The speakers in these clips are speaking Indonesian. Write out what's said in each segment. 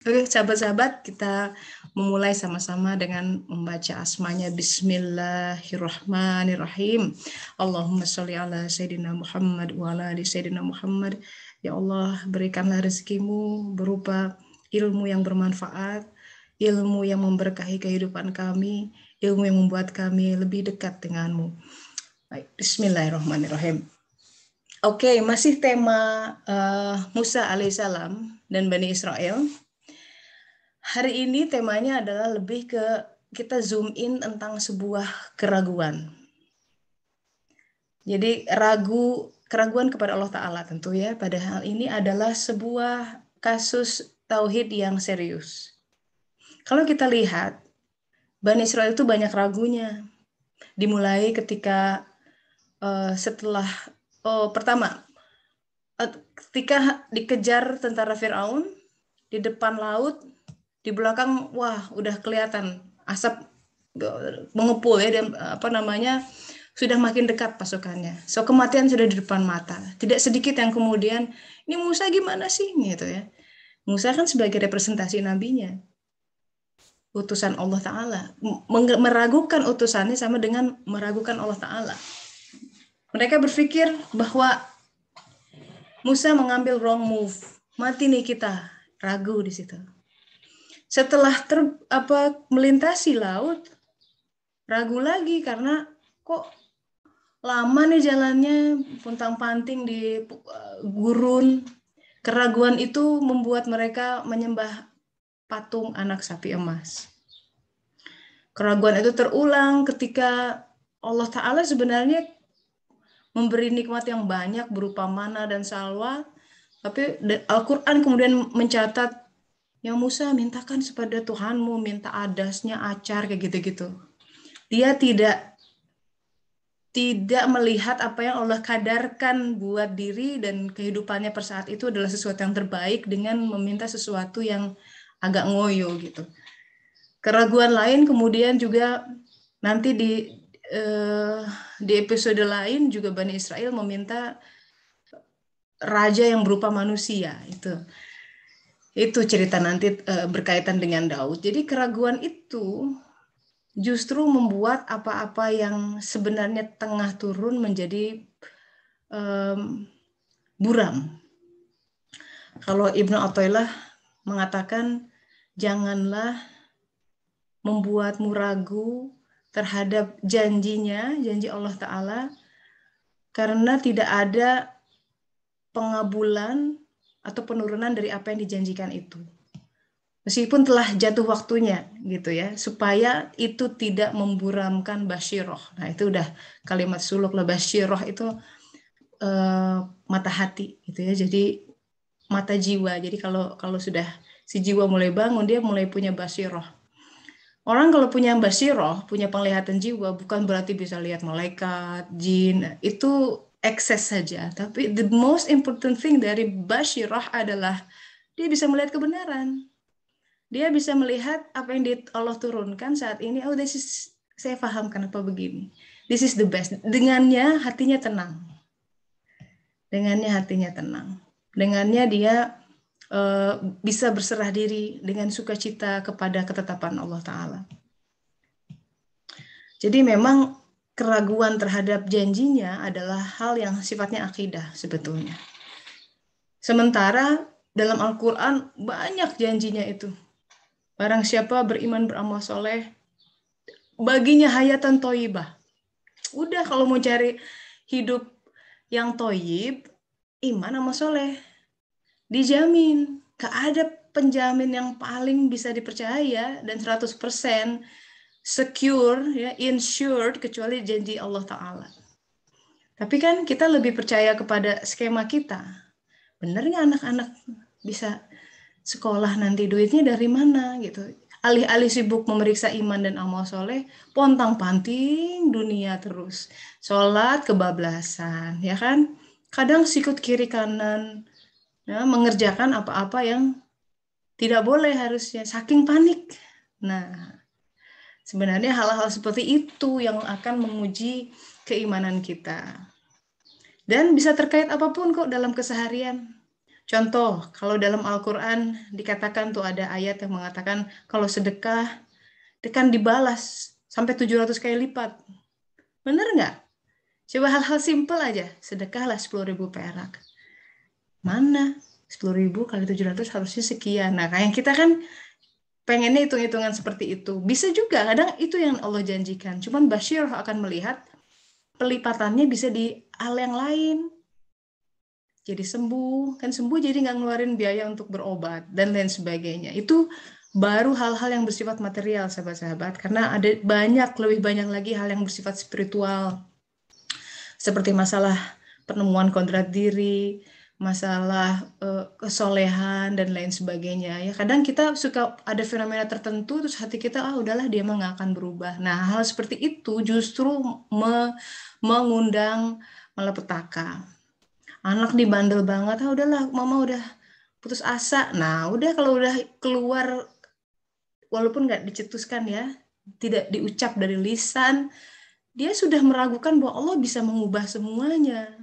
Oke, sahabat-sahabat, kita memulai sama-sama dengan membaca asmanya. Bismillahirrahmanirrahim. Allahumma sholli ala Sayyidina Muhammad wa ala ali Sayyidina Muhammad. Ya Allah, berikanlah rezekimu berupa ilmu yang bermanfaat, ilmu yang memberkahi kehidupan kami, ilmu yang membuat kami lebih dekat denganmu. Baik, Bismillahirrahmanirrahim. Oke, masih tema Musa alaihissalam dan Bani Israel. Hari ini temanya adalah lebih ke kita zoom in tentang sebuah keraguan. Jadi keraguan kepada Allah Ta'ala tentu ya. Padahal ini adalah sebuah kasus tauhid yang serius. Kalau kita lihat, Bani Israel itu banyak ragunya. Dimulai ketika pertama, ketika dikejar tentara Firaun di depan laut, di belakang, wah, udah kelihatan asap mengepul ya, dan sudah makin dekat pasukannya. So kematian sudah di depan mata. Tidak sedikit yang kemudian, ini Musa gimana sih gitu ya. Musa kan sebagai representasi nabinya, utusan Allah Ta'ala. Meragukan utusannya sama dengan meragukan Allah Ta'ala. Mereka berpikir bahwa Musa mengambil wrong move. Mati nih kita, ragu di situ. Setelah melintasi laut, ragu lagi karena kok lama nih jalannya, puntang-panting di gurun. Keraguan itu membuat mereka menyembah patung anak sapi emas. Keraguan itu terulang ketika Allah Ta'ala sebenarnya memberi nikmat yang banyak berupa mana dan salwa, tapi Al-Quran kemudian mencatat, ya Musa, mintakan kepada Tuhanmu, minta adasnya, acar, kayak gitu-gitu. Dia tidak melihat apa yang Allah kadarkan buat diri dan kehidupannya per saat itu adalah sesuatu yang terbaik dengan meminta sesuatu yang agak ngoyo gitu. Keraguan lain kemudian juga nanti di episode lain juga Bani Israel meminta raja yang berupa manusia itu. Itu cerita nanti berkaitan dengan Daud. Jadi keraguan itu justru membuat apa-apa yang sebenarnya tengah turun menjadi buram. Kalau Ibnu Athaillah mengatakan, janganlah membuatmu ragu terhadap janjinya, janji Allah Ta'ala, karena tidak ada pengabulan atau penurunan dari apa yang dijanjikan itu. Meskipun telah jatuh waktunya gitu ya, supaya itu tidak memburamkan basyiroh. Nah itu udah kalimat suluk lah, basyiroh itu mata hati gitu ya, jadi mata jiwa. Jadi kalau sudah si jiwa mulai bangun, dia mulai punya basyiroh. Orang kalau punya basyiroh, punya penglihatan jiwa, bukan berarti bisa lihat malaikat, jin, itu ekses saja. Tapi the most important thing dari basyiroh adalah dia bisa melihat kebenaran. Dia bisa melihat apa yang Allah turunkan saat ini. Oh, saya paham kenapa begini. This is the best. Dengannya hatinya tenang. Dengannya dia bisa berserah diri dengan sukacita kepada ketetapan Allah Ta'ala. Jadi memang keraguan terhadap janjinya adalah hal yang sifatnya akidah sebetulnya. Sementara dalam Al-Quran banyak janjinya itu. Barang siapa beriman beramal soleh, baginya hayatan toyibah. Udah kalau mau cari hidup yang toyib, iman sama soleh. Dijamin. Gak ada penjamin yang paling bisa dipercaya dan 100% secure, ya, insured, kecuali janji Allah Ta'ala. Tapi kan kita lebih percaya kepada skema kita. Bener nggak anak-anak bisa sekolah nanti, duitnya dari mana gitu. Alih-alih sibuk memeriksa iman dan amal soleh, pontang-panting dunia terus. Sholat kebablasan, ya kan? Kadang sikut kiri kanan, ya, mengerjakan apa-apa yang tidak boleh harusnya, saking panik. Nah, sebenarnya hal-hal seperti itu yang akan menguji keimanan kita. Dan bisa terkait apapun kok dalam keseharian. Contoh, kalau dalam Al-Quran dikatakan tuh ada ayat yang mengatakan kalau sedekah, kan dibalas sampai 700 kali lipat. Bener nggak? Coba hal-hal simpel aja, sedekahlah 10.000 perak. Mana? 10.000 kali 700 harusnya sekian. Nah, kayak kita kan pengennya hitung-hitungan seperti itu. Bisa juga, kadang itu yang Allah janjikan. Cuman Bashir akan melihat pelipatannya bisa di hal yang lain. Jadi sembuh, kan sembuh jadi nggak ngeluarin biaya untuk berobat dan lain sebagainya. Itu baru hal-hal yang bersifat material, sahabat-sahabat. Karena ada lebih banyak lagi hal yang bersifat spiritual. Seperti masalah penemuan kodrat diri, masalah kesolehan dan lain sebagainya. Ya kadang kita suka ada fenomena tertentu terus hati kita udahlah dia mah nggak akan berubah. Nah hal seperti itu justru mengundang malapetaka. Anak dibandel banget, udahlah mama udah putus asa. Nah udah kalau udah keluar walaupun nggak dicetuskan ya, tidak diucap dari lisan, dia sudah meragukan bahwa Allah bisa mengubah semuanya.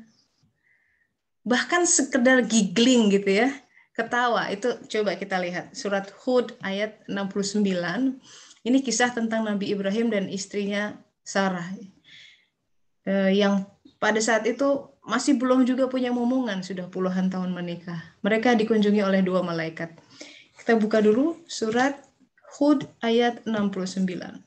Bahkan sekedar giggling gitu ya, ketawa. Itu coba kita lihat surat Hud ayat 69. Ini kisah tentang Nabi Ibrahim dan istrinya Sarah. Yang pada saat itu masih belum juga punya momongan, sudah puluhan tahun menikah. Mereka dikunjungi oleh 2 malaikat. Kita buka dulu surat Hud ayat 69.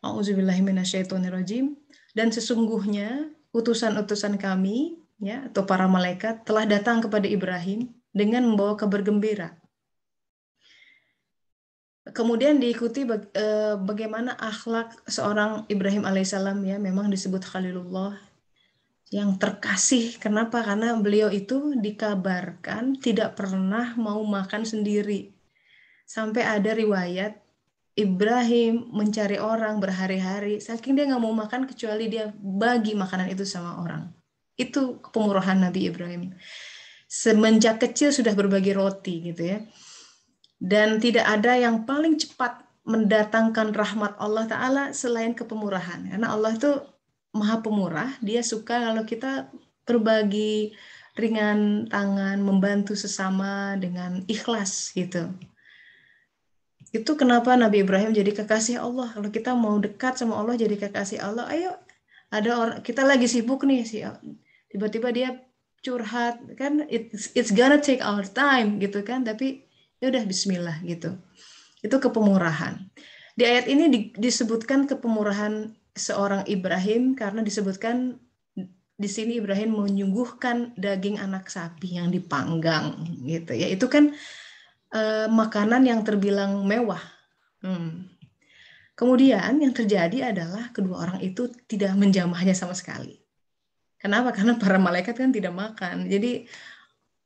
A'udzubillahiminasyaitonirrajim. Dan sesungguhnya utusan-utusan kami ya atau para malaikat telah datang kepada Ibrahim dengan membawa kabar gembira. Kemudian diikuti bagaimana akhlak seorang Ibrahim alaihissalam ya, memang disebut Khalilullah yang terkasih. Kenapa? Karena beliau itu dikabarkan tidak pernah mau makan sendiri. Sampai ada riwayat Ibrahim mencari orang berhari-hari, saking dia nggak mau makan kecuali dia bagi makanan itu sama orang. Itu kepemurahan Nabi Ibrahim. Semenjak kecil sudah berbagi roti gitu ya. Dan tidak ada yang paling cepat mendatangkan rahmat Allah Ta'ala selain kepemurahan. Karena Allah itu maha pemurah, dia suka kalau kita berbagi ringan tangan, membantu sesama dengan ikhlas gitu. Itu kenapa Nabi Ibrahim jadi kekasih Allah. Kalau kita mau dekat sama Allah jadi kekasih Allah, ayo ada orang kita lagi sibuk nih sih, tiba-tiba dia curhat kan, it's gonna take our time gitu kan, tapi ya udah Bismillah gitu. Itu kepemurahan. Di ayat ini disebutkan kepemurahan seorang Ibrahim karena disebutkan di sini Ibrahim menyuguhkan daging anak sapi yang dipanggang gitu ya. Itu kan makanan yang terbilang mewah. Kemudian yang terjadi adalah kedua orang itu tidak menjamahnya sama sekali. Kenapa? Karena para malaikat kan tidak makan. Jadi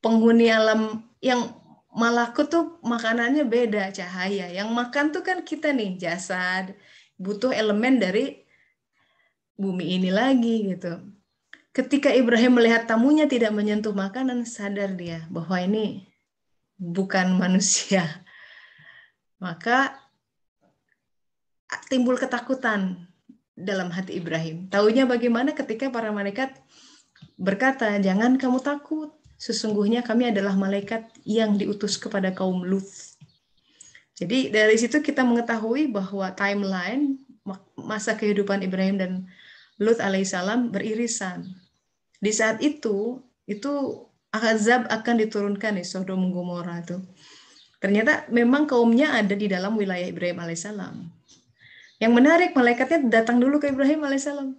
penghuni alam yang malakut tuh makanannya beda, cahaya. Yang makan tuh kan kita nih, jasad. Butuh elemen dari bumi ini lagi gitu. Ketika Ibrahim melihat tamunya tidak menyentuh makanan, sadar dia bahwa ini bukan manusia. Maka timbul ketakutan dalam hati Ibrahim. Taunya bagaimana ketika para malaikat berkata, jangan kamu takut. Sesungguhnya kami adalah malaikat yang diutus kepada kaum Lut. Jadi dari situ kita mengetahui bahwa timeline masa kehidupan Ibrahim dan Lut alaihissalam beririsan. Di saat itu azab akan diturunkan di Sodom Gomora itu. Ternyata memang kaumnya ada di dalam wilayah Ibrahim alaihissalam. Yang menarik, malaikatnya datang dulu ke Ibrahim alaihissalam.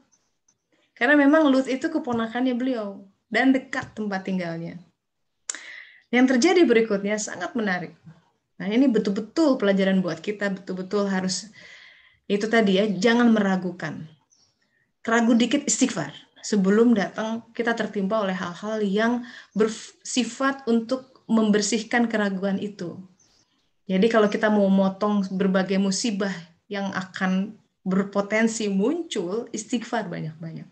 Karena memang Lut itu keponakannya beliau dan dekat tempat tinggalnya. Yang terjadi berikutnya sangat menarik. Nah, ini betul-betul pelajaran buat kita, betul-betul harus itu tadi ya, jangan meragukan. Ragu dikit istighfar sebelum datang kita tertimpa oleh hal-hal yang bersifat untuk membersihkan keraguan itu. Jadi kalau kita mau motong berbagai musibah yang akan berpotensi muncul, istighfar banyak-banyak.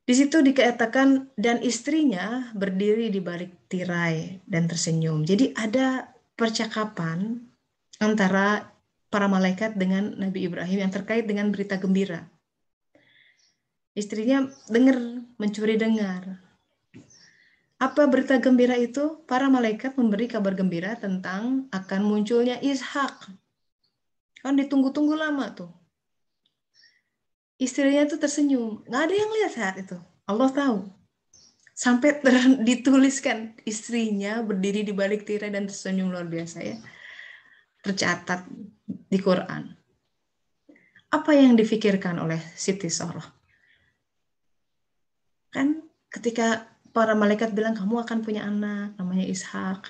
Di situ dikatakan, dan istrinya berdiri di balik tirai dan tersenyum. Jadi ada percakapan antara para malaikat dengan Nabi Ibrahim yang terkait dengan berita gembira. Istrinya mencuri dengar. Apa berita gembira itu? Para malaikat memberi kabar gembira tentang akan munculnya Ishak. Kan ditunggu-tunggu lama tuh. Istrinya tuh tersenyum. Nggak ada yang lihat saat itu. Allah tahu. Sampai dituliskan istrinya berdiri di balik tirai dan tersenyum luar biasa ya. Tercatat di Quran. Apa yang difikirkan oleh Siti Soroh? Kan ketika para malaikat bilang kamu akan punya anak namanya Ishak.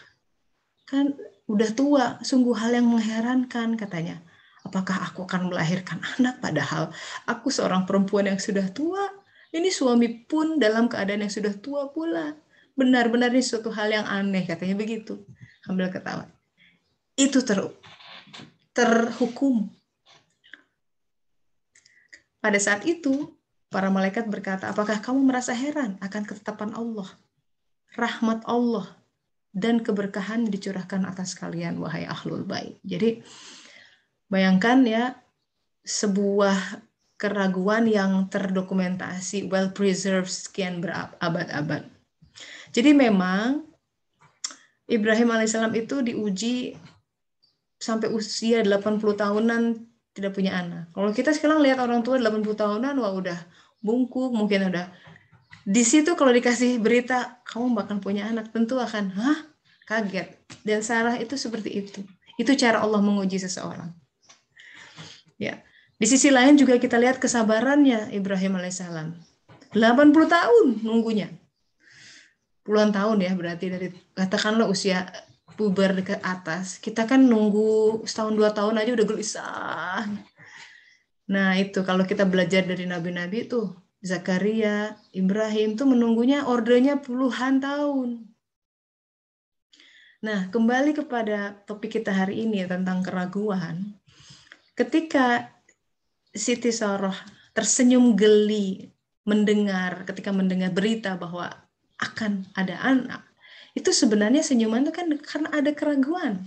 Kan udah tua, sungguh hal yang mengherankan katanya. Apakah aku akan melahirkan anak padahal aku seorang perempuan yang sudah tua? Ini suami pun dalam keadaan yang sudah tua pula. Benar-benar ini suatu hal yang aneh katanya begitu. Sambil ketawa. Itu terhukum. Pada saat itu, para malaikat berkata, apakah kamu merasa heran akan ketetapan Allah, rahmat Allah, dan keberkahan dicurahkan atas kalian, wahai ahlul bait. Jadi, bayangkan ya, sebuah keraguan yang terdokumentasi, well preserved sekian berabad-abad. Jadi memang Ibrahim alaihissalam itu diuji sampai usia 80 tahunan tidak punya anak. Kalau kita sekarang lihat orang tua 80 tahunan, wah udah bungkuk, mungkin udah. Di situ kalau dikasih berita, kamu bakal punya anak, tentu akan, hah? Kaget. Dan Sarah itu seperti itu. Itu cara Allah menguji seseorang. Ya. Di sisi lain juga kita lihat kesabarannya Ibrahim alaihissalam. 80 tahun nunggunya. Puluhan tahun ya berarti dari katakanlah usia puber ke atas. Kita kan nunggu setahun 2 tahun aja udah gelisah. Nah itu kalau kita belajar dari nabi-nabi itu Zakaria, Ibrahim tuh menunggunya ordernya puluhan tahun. Nah kembali kepada topik kita hari ini tentang keraguan. Ketika Siti Soroh tersenyum geli ketika mendengar berita bahwa akan ada anak, itu sebenarnya senyuman itu kan karena ada keraguan.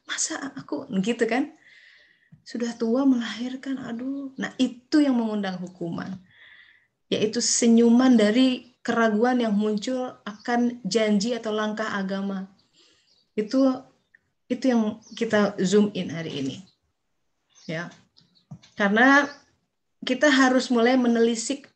Masa aku gitu kan? Sudah tua melahirkan, aduh. Nah itu yang mengundang hukuman. Yaitu senyuman dari keraguan yang muncul akan janji atau langkah agama. Itu yang kita zoom in hari ini. Ya. Karena kita harus mulai menelisik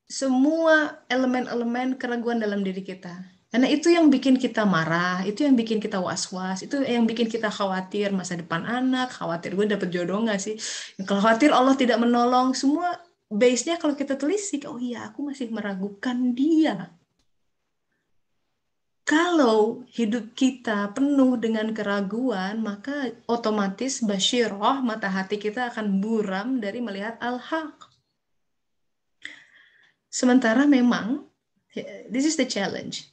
semua elemen-elemen keraguan dalam diri kita. Karena itu yang bikin kita marah, itu yang bikin kita was-was, itu yang bikin kita khawatir masa depan anak, khawatir gue dapet jodoh nggak sih, khawatir Allah tidak menolong, semua base-nya kalau kita telisik, oh iya aku masih meragukan dia. Kalau hidup kita penuh dengan keraguan, maka otomatis basyirah, mata hati kita akan buram dari melihat al-haq. Sementara memang, this is the challenge.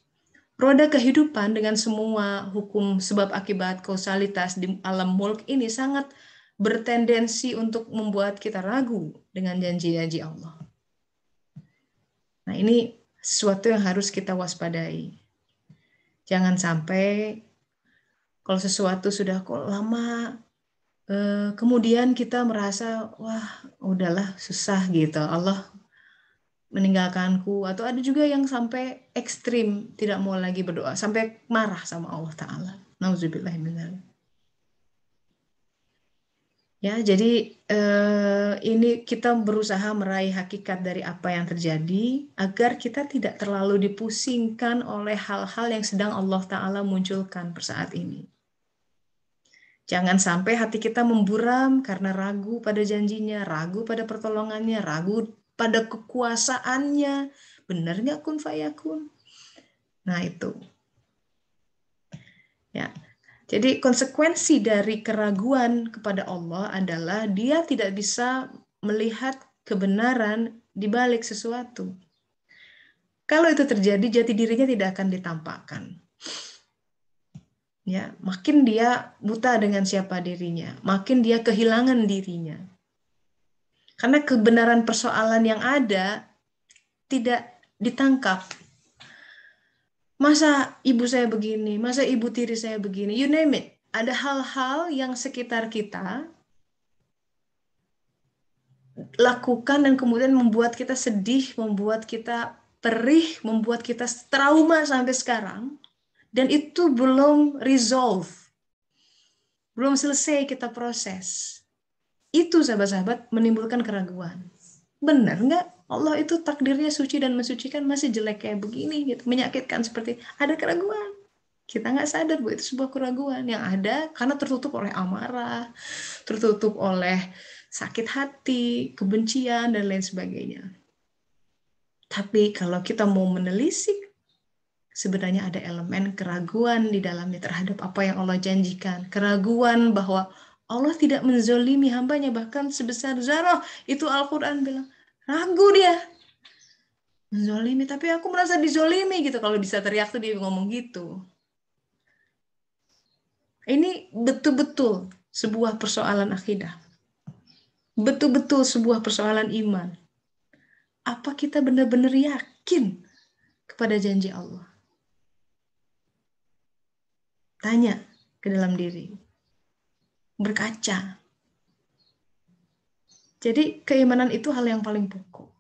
Roda kehidupan dengan semua hukum sebab akibat kausalitas di alam mulk ini sangat bertendensi untuk membuat kita ragu dengan janji-janji Allah. Nah ini sesuatu yang harus kita waspadai. Jangan sampai kalau sesuatu sudah kok lama, kemudian kita merasa, wah udahlah susah gitu, Allah meninggalkanku, atau ada juga yang sampai ekstrim tidak mau lagi berdoa sampai marah sama Allah Ta'ala. Nauzubillahiminzalik. Ya, jadi ini kita berusaha meraih hakikat dari apa yang terjadi agar kita tidak terlalu dipusingkan oleh hal-hal yang sedang Allah Ta'ala munculkan per saat ini. Jangan sampai hati kita memburam karena ragu pada janjinya, ragu pada pertolongannya, ragu pada kekuasaannya. Benar nggak kun fayakun? Nah itu. Ya. Jadi konsekuensi dari keraguan kepada Allah adalah dia tidak bisa melihat kebenaran di balik sesuatu. Kalau itu terjadi, jati dirinya tidak akan ditampakkan. Ya, makin dia buta dengan siapa dirinya, makin dia kehilangan dirinya. Karena kebenaran persoalan yang ada tidak ditangkap. Masa ibu saya begini, masa ibu tiri saya begini, you name it. Ada hal-hal yang sekitar kita lakukan dan kemudian membuat kita sedih, membuat kita perih, membuat kita trauma sampai sekarang, dan itu belum resolve, belum selesai kita proses. Itu sahabat-sahabat menimbulkan keraguan. Benar nggak? Allah itu takdirnya suci dan mensucikan masih jelek kayak begini, gitu, menyakitkan seperti ada keraguan. Kita nggak sadar bahwa itu sebuah keraguan yang ada karena tertutup oleh amarah, tertutup oleh sakit hati, kebencian, dan lain sebagainya. Tapi kalau kita mau menelisik, sebenarnya ada elemen keraguan di dalamnya terhadap apa yang Allah janjikan. Keraguan bahwa Allah tidak menzolimi hambanya, bahkan sebesar zarah. Itu Al-Quran bilang, ragu dia. Menzolimi, tapi aku merasa dizolimi gitu. Kalau bisa teriak tuh dia ngomong gitu. Ini betul-betul sebuah persoalan akidah. Betul-betul sebuah persoalan iman. Apa kita benar-benar yakin kepada janji Allah? Tanya ke dalam diri. Berkaca. Jadi keimanan itu hal yang paling pokok.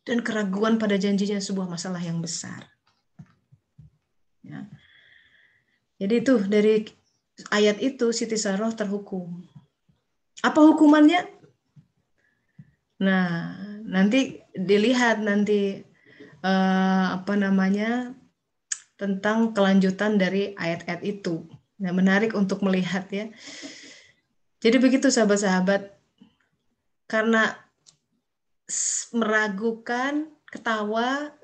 Dan keraguan pada janjinya sebuah masalah yang besar. Ya. Jadi itu dari ayat itu Siti Saroh terhukum. Apa hukumannya? Nah, nanti dilihat nanti tentang kelanjutan dari ayat-ayat itu. Nah, menarik untuk melihat ya. Jadi begitu sahabat-sahabat, karena meragukan, ketawa,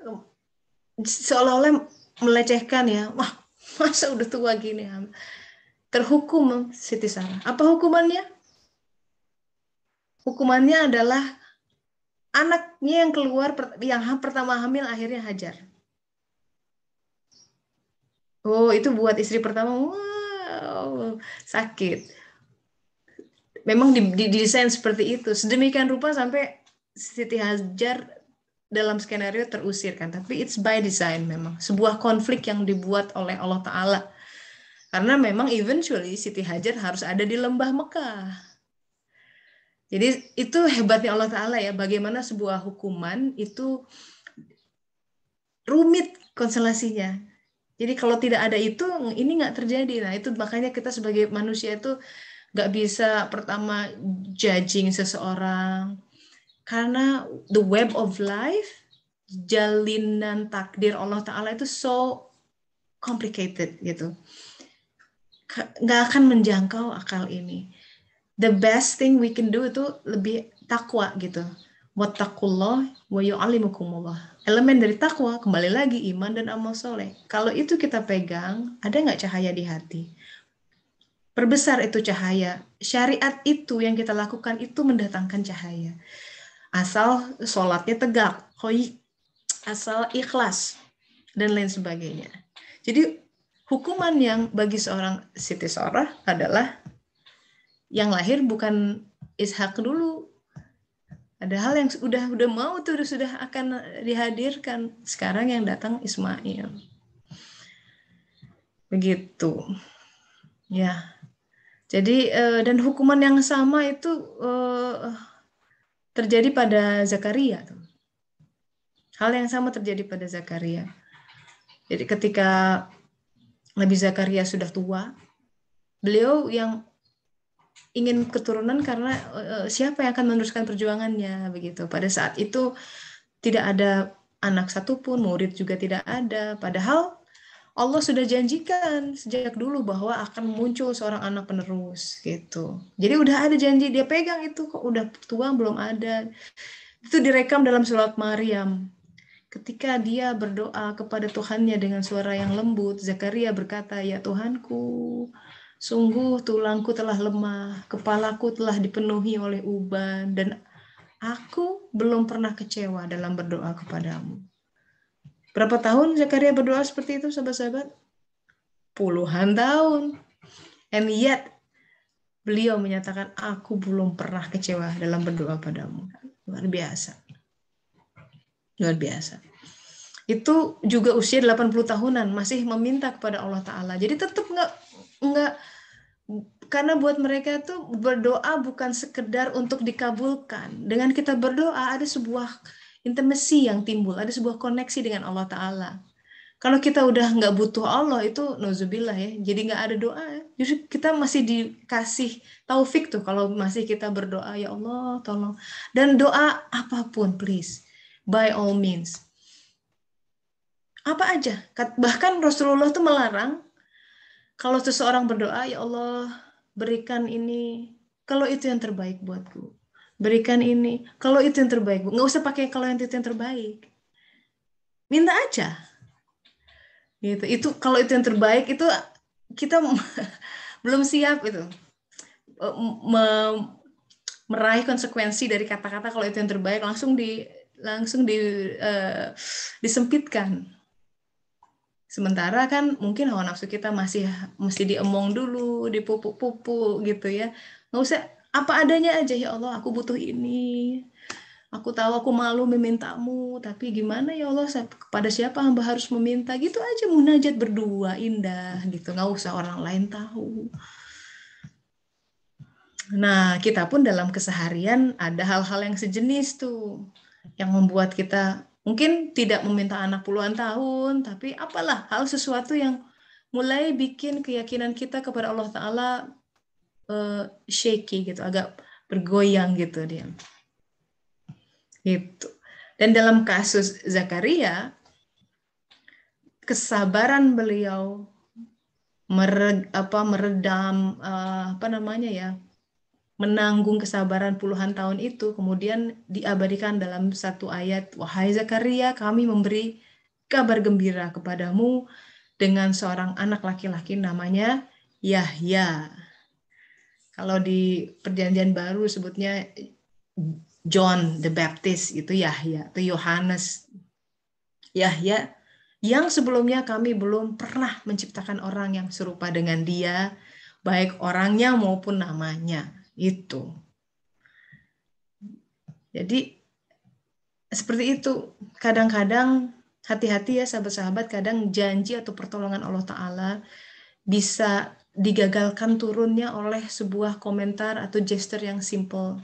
seolah-olah melecehkan ya. Wah, masa udah tua gini? Terhukum Siti Sarah. Apa hukumannya? Hukumannya adalah anaknya yang keluar, yang pertama hamil akhirnya hajar. Oh, itu buat istri pertama, wow, sakit. Memang didesain seperti itu. Sedemikian rupa sampai Siti Hajar dalam skenario terusir kan. Tapi it's by design memang. Sebuah konflik yang dibuat oleh Allah Ta'ala. Karena memang eventually Siti Hajar harus ada di lembah Mekah. Jadi itu hebatnya Allah Ta'ala ya. Bagaimana sebuah hukuman itu rumit konstelasinya. Jadi kalau tidak ada itu, ini nggak terjadi. Nah itu makanya kita sebagai manusia itu nggak bisa pertama judging seseorang, karena the web of life, jalinan takdir Allah Ta'ala itu so complicated gitu, nggak akan menjangkau akal ini. The best thing we can do itu lebih takwa gitu. Wattaqullah wa yu'allimukumullah. Elemen dari takwa kembali lagi iman dan amal soleh. Kalau itu kita pegang, ada nggak cahaya di hati? Perbesar itu cahaya. Syariat itu yang kita lakukan itu mendatangkan cahaya. Asal sholatnya tegak, asal ikhlas, dan lain sebagainya. Jadi hukuman yang bagi seorang Siti Sarah adalah yang lahir bukan Ishak dulu. Ada hal yang udah mau tuh, sudah akan dihadirkan. Sekarang yang datang Ismail. Begitu. Ya. Jadi dan hukuman yang sama itu terjadi pada Zakaria. Hal yang sama terjadi pada Zakaria. Jadi ketika Nabi Zakaria sudah tua, beliau yang ingin keturunan karena siapa yang akan meneruskan perjuangannya begitu. Pada saat itu tidak ada anak satupun, murid juga tidak ada. Padahal Allah sudah janjikan sejak dulu bahwa akan muncul seorang anak penerus gitu. Jadi udah ada janji, dia pegang itu, kok udah tua belum ada. Itu direkam dalam surat Maryam. Ketika dia berdoa kepada Tuhannya dengan suara yang lembut, Zakaria berkata, "Ya Tuhanku, sungguh tulangku telah lemah, kepalaku telah dipenuhi oleh uban, dan aku belum pernah kecewa dalam berdoa kepadamu." Berapa tahun Zakaria berdoa seperti itu, sahabat-sahabat? Puluhan tahun. And yet, beliau menyatakan, aku belum pernah kecewa dalam berdoa padamu. Luar biasa. Luar biasa. Itu juga usia 80 tahunan, masih meminta kepada Allah Ta'ala. Jadi tetap nggak, karena buat mereka tuh berdoa bukan sekedar untuk dikabulkan. Dengan kita berdoa ada sebuah intimacy yang timbul, ada sebuah koneksi dengan Allah Ta'ala. Kalau kita udah nggak butuh Allah, itu nauzubillah ya, jadi nggak ada doa. Justru kita masih dikasih taufik tuh kalau masih kita berdoa, ya Allah tolong. Dan doa apapun please, by all means. Apa aja. Bahkan Rasulullah tuh melarang kalau seseorang berdoa, ya Allah berikan ini, kalau itu yang terbaik buatku. Berikan ini, kalau itu yang terbaik. Nggak usah pakai kalau itu yang terbaik. Minta aja. Gitu. Itu kalau itu yang terbaik itu kita belum siap itu meraih konsekuensi dari kata-kata kalau itu yang terbaik, langsung disempitkan. Sementara kan mungkin hawa nafsu kita masih mesti diemong dulu, dipupuk-pupuk gitu ya. Nggak usah, apa adanya aja, ya Allah aku butuh ini. Aku tahu aku malu memintamu, tapi gimana ya Allah, kepada siapa hamba harus meminta, gitu aja, munajat berdua indah gitu, nggak usah orang lain tahu. Nah, kita pun dalam keseharian ada hal-hal yang sejenis tuh, yang membuat kita mungkin tidak meminta anak puluhan tahun, tapi apalah, sesuatu yang mulai bikin keyakinan kita kepada Allah Ta'ala shaky gitu, agak bergoyang gitu dia. Gitu. Dan dalam kasus Zakaria, kesabaran beliau meredam menanggung kesabaran puluhan tahun itu, kemudian diabadikan dalam satu ayat, wahai Zakaria, kami memberi kabar gembira kepadamu dengan seorang anak laki-laki namanya Yahya. Kalau di Perjanjian Baru sebutnya John the Baptist, itu Yahya, itu Yohanes. Yahya yang sebelumnya kami belum pernah menciptakan orang yang serupa dengan dia, baik orangnya maupun namanya. Itu. Jadi seperti itu. Kadang-kadang hati-hati ya sahabat-sahabat, kadang janji atau pertolongan Allah Ta'ala bisa digagalkan turunnya oleh sebuah komentar atau gesture yang simple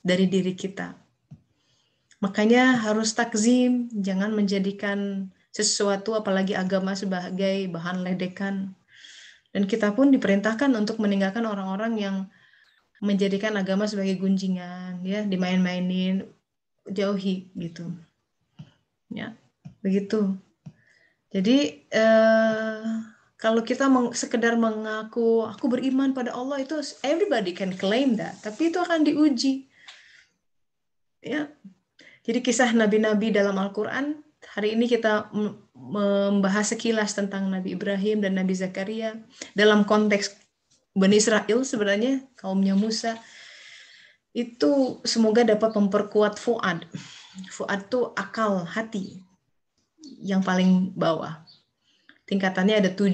dari diri kita. Makanya harus takzim, jangan menjadikan sesuatu apalagi agama sebagai bahan ledekan. Dan kita pun diperintahkan untuk meninggalkan orang-orang yang menjadikan agama sebagai gunjingan, ya, dimain-mainin, jauhi gitu. Ya, begitu. Jadi kalau kita sekedar mengaku aku beriman pada Allah, itu everybody can claim that, tapi itu akan diuji. Ya. Jadi kisah nabi-nabi dalam Al-Qur'an, hari ini kita membahas sekilas tentang Nabi Ibrahim dan Nabi Zakaria dalam konteks Bani Israel, sebenarnya kaumnya Musa. Itu semoga dapat memperkuat fuad. Fuad itu akal, hati yang paling bawah. Tingkatannya ada 7.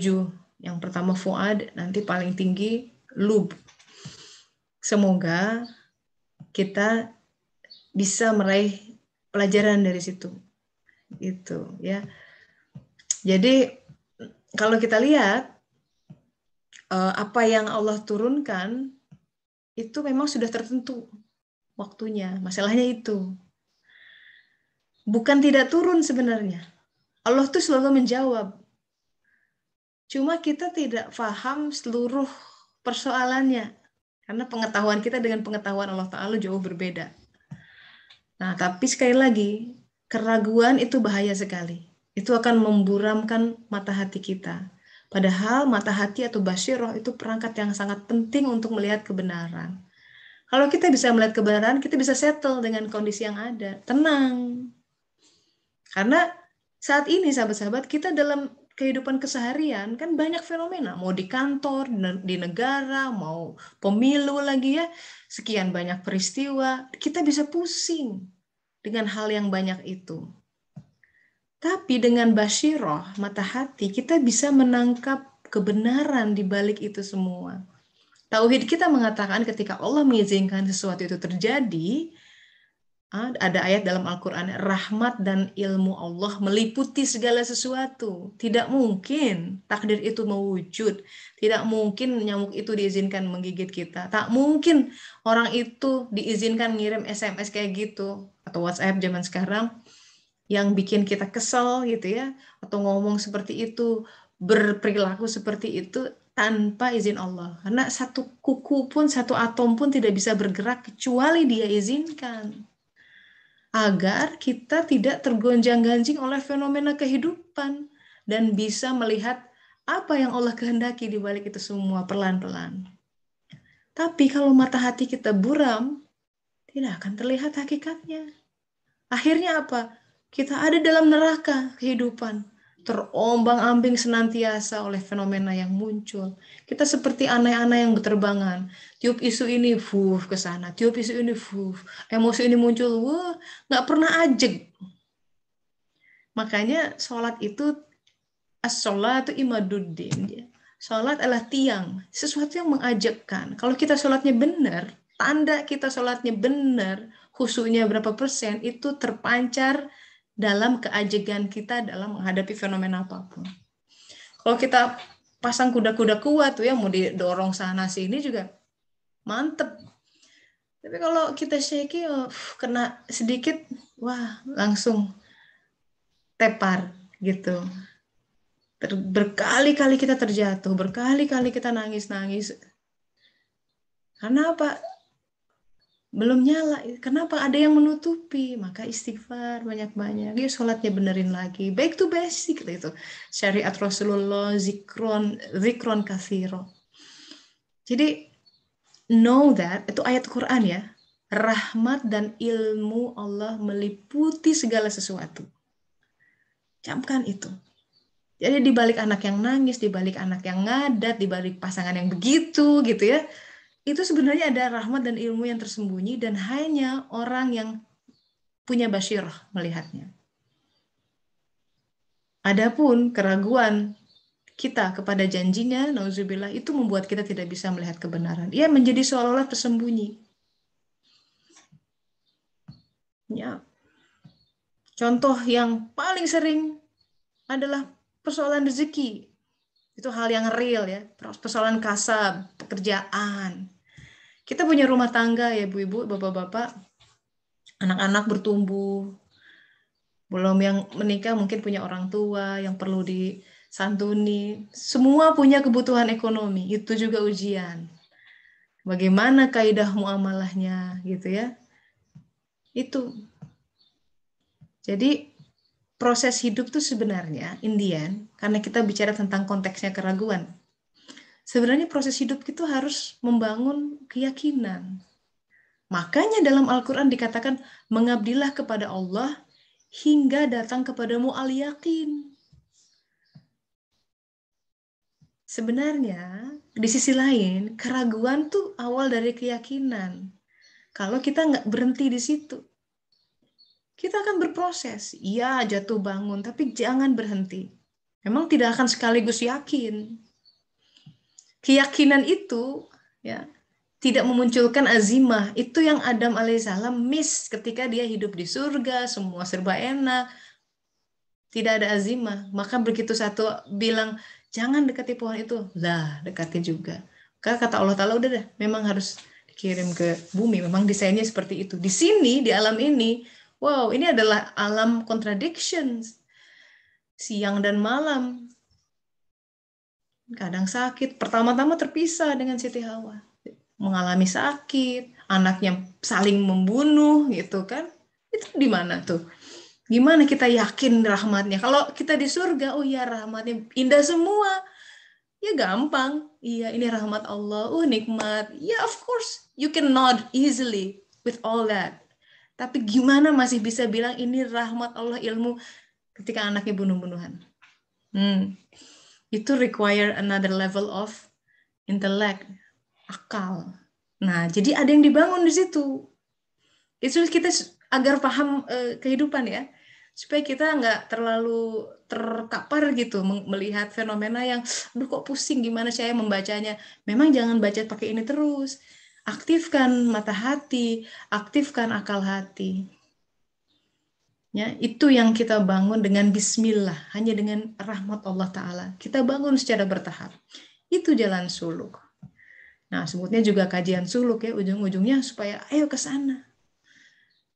Yang pertama fuad, nanti paling tinggi lub. Semoga kita bisa meraih pelajaran dari situ. Itu ya. Jadi kalau kita lihat apa yang Allah turunkan itu memang sudah tertentu waktunya. Masalahnya itu bukan tidak turun sebenarnya. Allah tuh selalu menjawab. Cuma kita tidak paham seluruh persoalannya. Karena pengetahuan kita dengan pengetahuan Allah Ta'ala jauh berbeda. Nah, tapi sekali lagi, keraguan itu bahaya sekali. Itu akan memburamkan mata hati kita. Padahal mata hati atau basyirah itu perangkat yang sangat penting untuk melihat kebenaran. Kalau kita bisa melihat kebenaran, kita bisa settle dengan kondisi yang ada. Tenang. Karena saat ini sahabat-sahabat, kita dalam kehidupan keseharian kan banyak fenomena. Mau di kantor, di negara, mau pemilu lagi ya. Sekian banyak peristiwa. Kita bisa pusing dengan hal yang banyak itu. Tapi dengan basyirah, mata hati, kita bisa menangkap kebenaran di balik itu semua. Tauhid kita mengatakan ketika Allah mengizinkan sesuatu itu terjadi, Ada ayat dalam Al-Quran, rahmat dan ilmu Allah meliputi segala sesuatu. Tidak mungkin takdir itu mewujud. Tidak mungkin nyamuk itu diizinkan menggigit kita. Tak mungkin orang itu diizinkan ngirim SMS kayak gitu. Atau WhatsApp zaman sekarang yang bikin kita kesel gitu ya. Atau ngomong seperti itu, berperilaku seperti itu tanpa izin Allah. Karena satu kuku pun, satu atom pun tidak bisa bergerak kecuali Dia izinkan, agar kita tidak tergonjang-ganjing oleh fenomena kehidupan dan bisa melihat apa yang Allah kehendaki di balik itu semua pelan-pelan. Tapi kalau mata hati kita buram, tidak akan terlihat hakikatnya. Akhirnya apa? Kita ada dalam neraka kehidupan, terombang-ambing senantiasa oleh fenomena yang muncul. Kita seperti anak-anak yang berterbangan. Tiup isu ini, ke sana. Tiup isu ini, emosi ini muncul, nggak pernah ajeg. Makanya sholat itu, as-sholatu imaduddin. Sholat adalah tiang, sesuatu yang mengajakkan. Kalau kita sholatnya benar, tanda kita sholatnya benar, khusyuknya berapa persen, itu terpancar dalam keajegan kita dalam menghadapi fenomena apapun. Kalau kita pasang kuda-kuda kuat tuh ya, mau didorong sana sini juga mantep. Tapi kalau kita shaky, kena sedikit, wah langsung tepar gitu. Berkali-kali kita terjatuh, berkali-kali kita nangis-nangis. Karena apa? Belum nyala. Kenapa? Ada yang menutupi. Maka istighfar banyak-banyak. Dia sholatnya benerin lagi. Back to basic itu. Syariat Rasulullah, zikron kathiro. Jadi know that, itu ayat Quran ya. Rahmat dan ilmu Allah meliputi segala sesuatu. Camkan itu. Jadi di balik anak yang nangis, di balik anak yang ngadat, di balik pasangan yang begitu gitu ya, itu sebenarnya ada rahmat dan ilmu yang tersembunyi dan hanya orang yang punya basyirah melihatnya. Adapun keraguan kita kepada janjinya, nauzubillah, itu membuat kita tidak bisa melihat kebenaran. Ia menjadi seolah-olah tersembunyi. Ya. Contoh yang paling sering adalah persoalan rezeki. Itu hal yang real ya, persoalan kasab, pekerjaan. Kita punya rumah tangga ya Bu-ibu, Bapak-bapak, anak-anak bertumbuh, belum yang menikah mungkin punya orang tua yang perlu disantuni. Semua punya kebutuhan ekonomi, itu juga ujian. Bagaimana kaidah muamalahnya gitu ya. Itu. Jadi proses hidup tuh sebenarnya Indian, karena kita bicara tentang konteksnya keraguan. Sebenarnya proses hidup itu harus membangun keyakinan. Makanya dalam Al-Quran dikatakan, mengabdilah kepada Allah hingga datang kepadamu al-yakin. Sebenarnya, di sisi lain, keraguan tuh awal dari keyakinan. Kalau kita nggak berhenti di situ, kita akan berproses. Iya, jatuh bangun, tapi jangan berhenti. Memang tidak akan sekaligus yakin. Keyakinan itu ya tidak memunculkan azimah. Itu yang Adam alaihissalam miss ketika dia hidup di surga, semua serba enak, tidak ada azimah. Maka begitu satu bilang jangan dekati pohon itu, lah dekati juga. Kata Allah Ta'ala udah deh, memang harus dikirim ke bumi. Memang desainnya seperti itu. Di sini, di alam ini, wow, ini adalah alam contradictions. Siang dan malam. Kadang sakit. Pertama-tama terpisah dengan Siti Hawa. Mengalami sakit, anaknya saling membunuh gitu kan. Itu di mana tuh? Gimana kita yakin rahmatnya? Kalau kita di surga, oh ya rahmatnya indah semua. Ya gampang. Iya, ini rahmat Allah. Oh, nikmat. Ya, of course. You can nod easily with all that. Tapi gimana masih bisa bilang ini rahmat Allah ilmu ketika anaknya bunuh-bunuhan? Itu require another level of intellect, akal. Nah, jadi ada yang dibangun di situ. Itu kita agar paham kehidupan ya. Supaya kita nggak terlalu terkapar gitu melihat fenomena yang aduh kok pusing gimana saya membacanya. Memang jangan baca pakai ini terus. Aktifkan mata hati, aktifkan akal hati. Ya, itu yang kita bangun dengan bismillah, hanya dengan rahmat Allah Ta'ala. Kita bangun secara bertahap. Itu jalan suluk. Nah, sebutnya juga kajian suluk ya, ujung-ujungnya supaya ayo ke sana.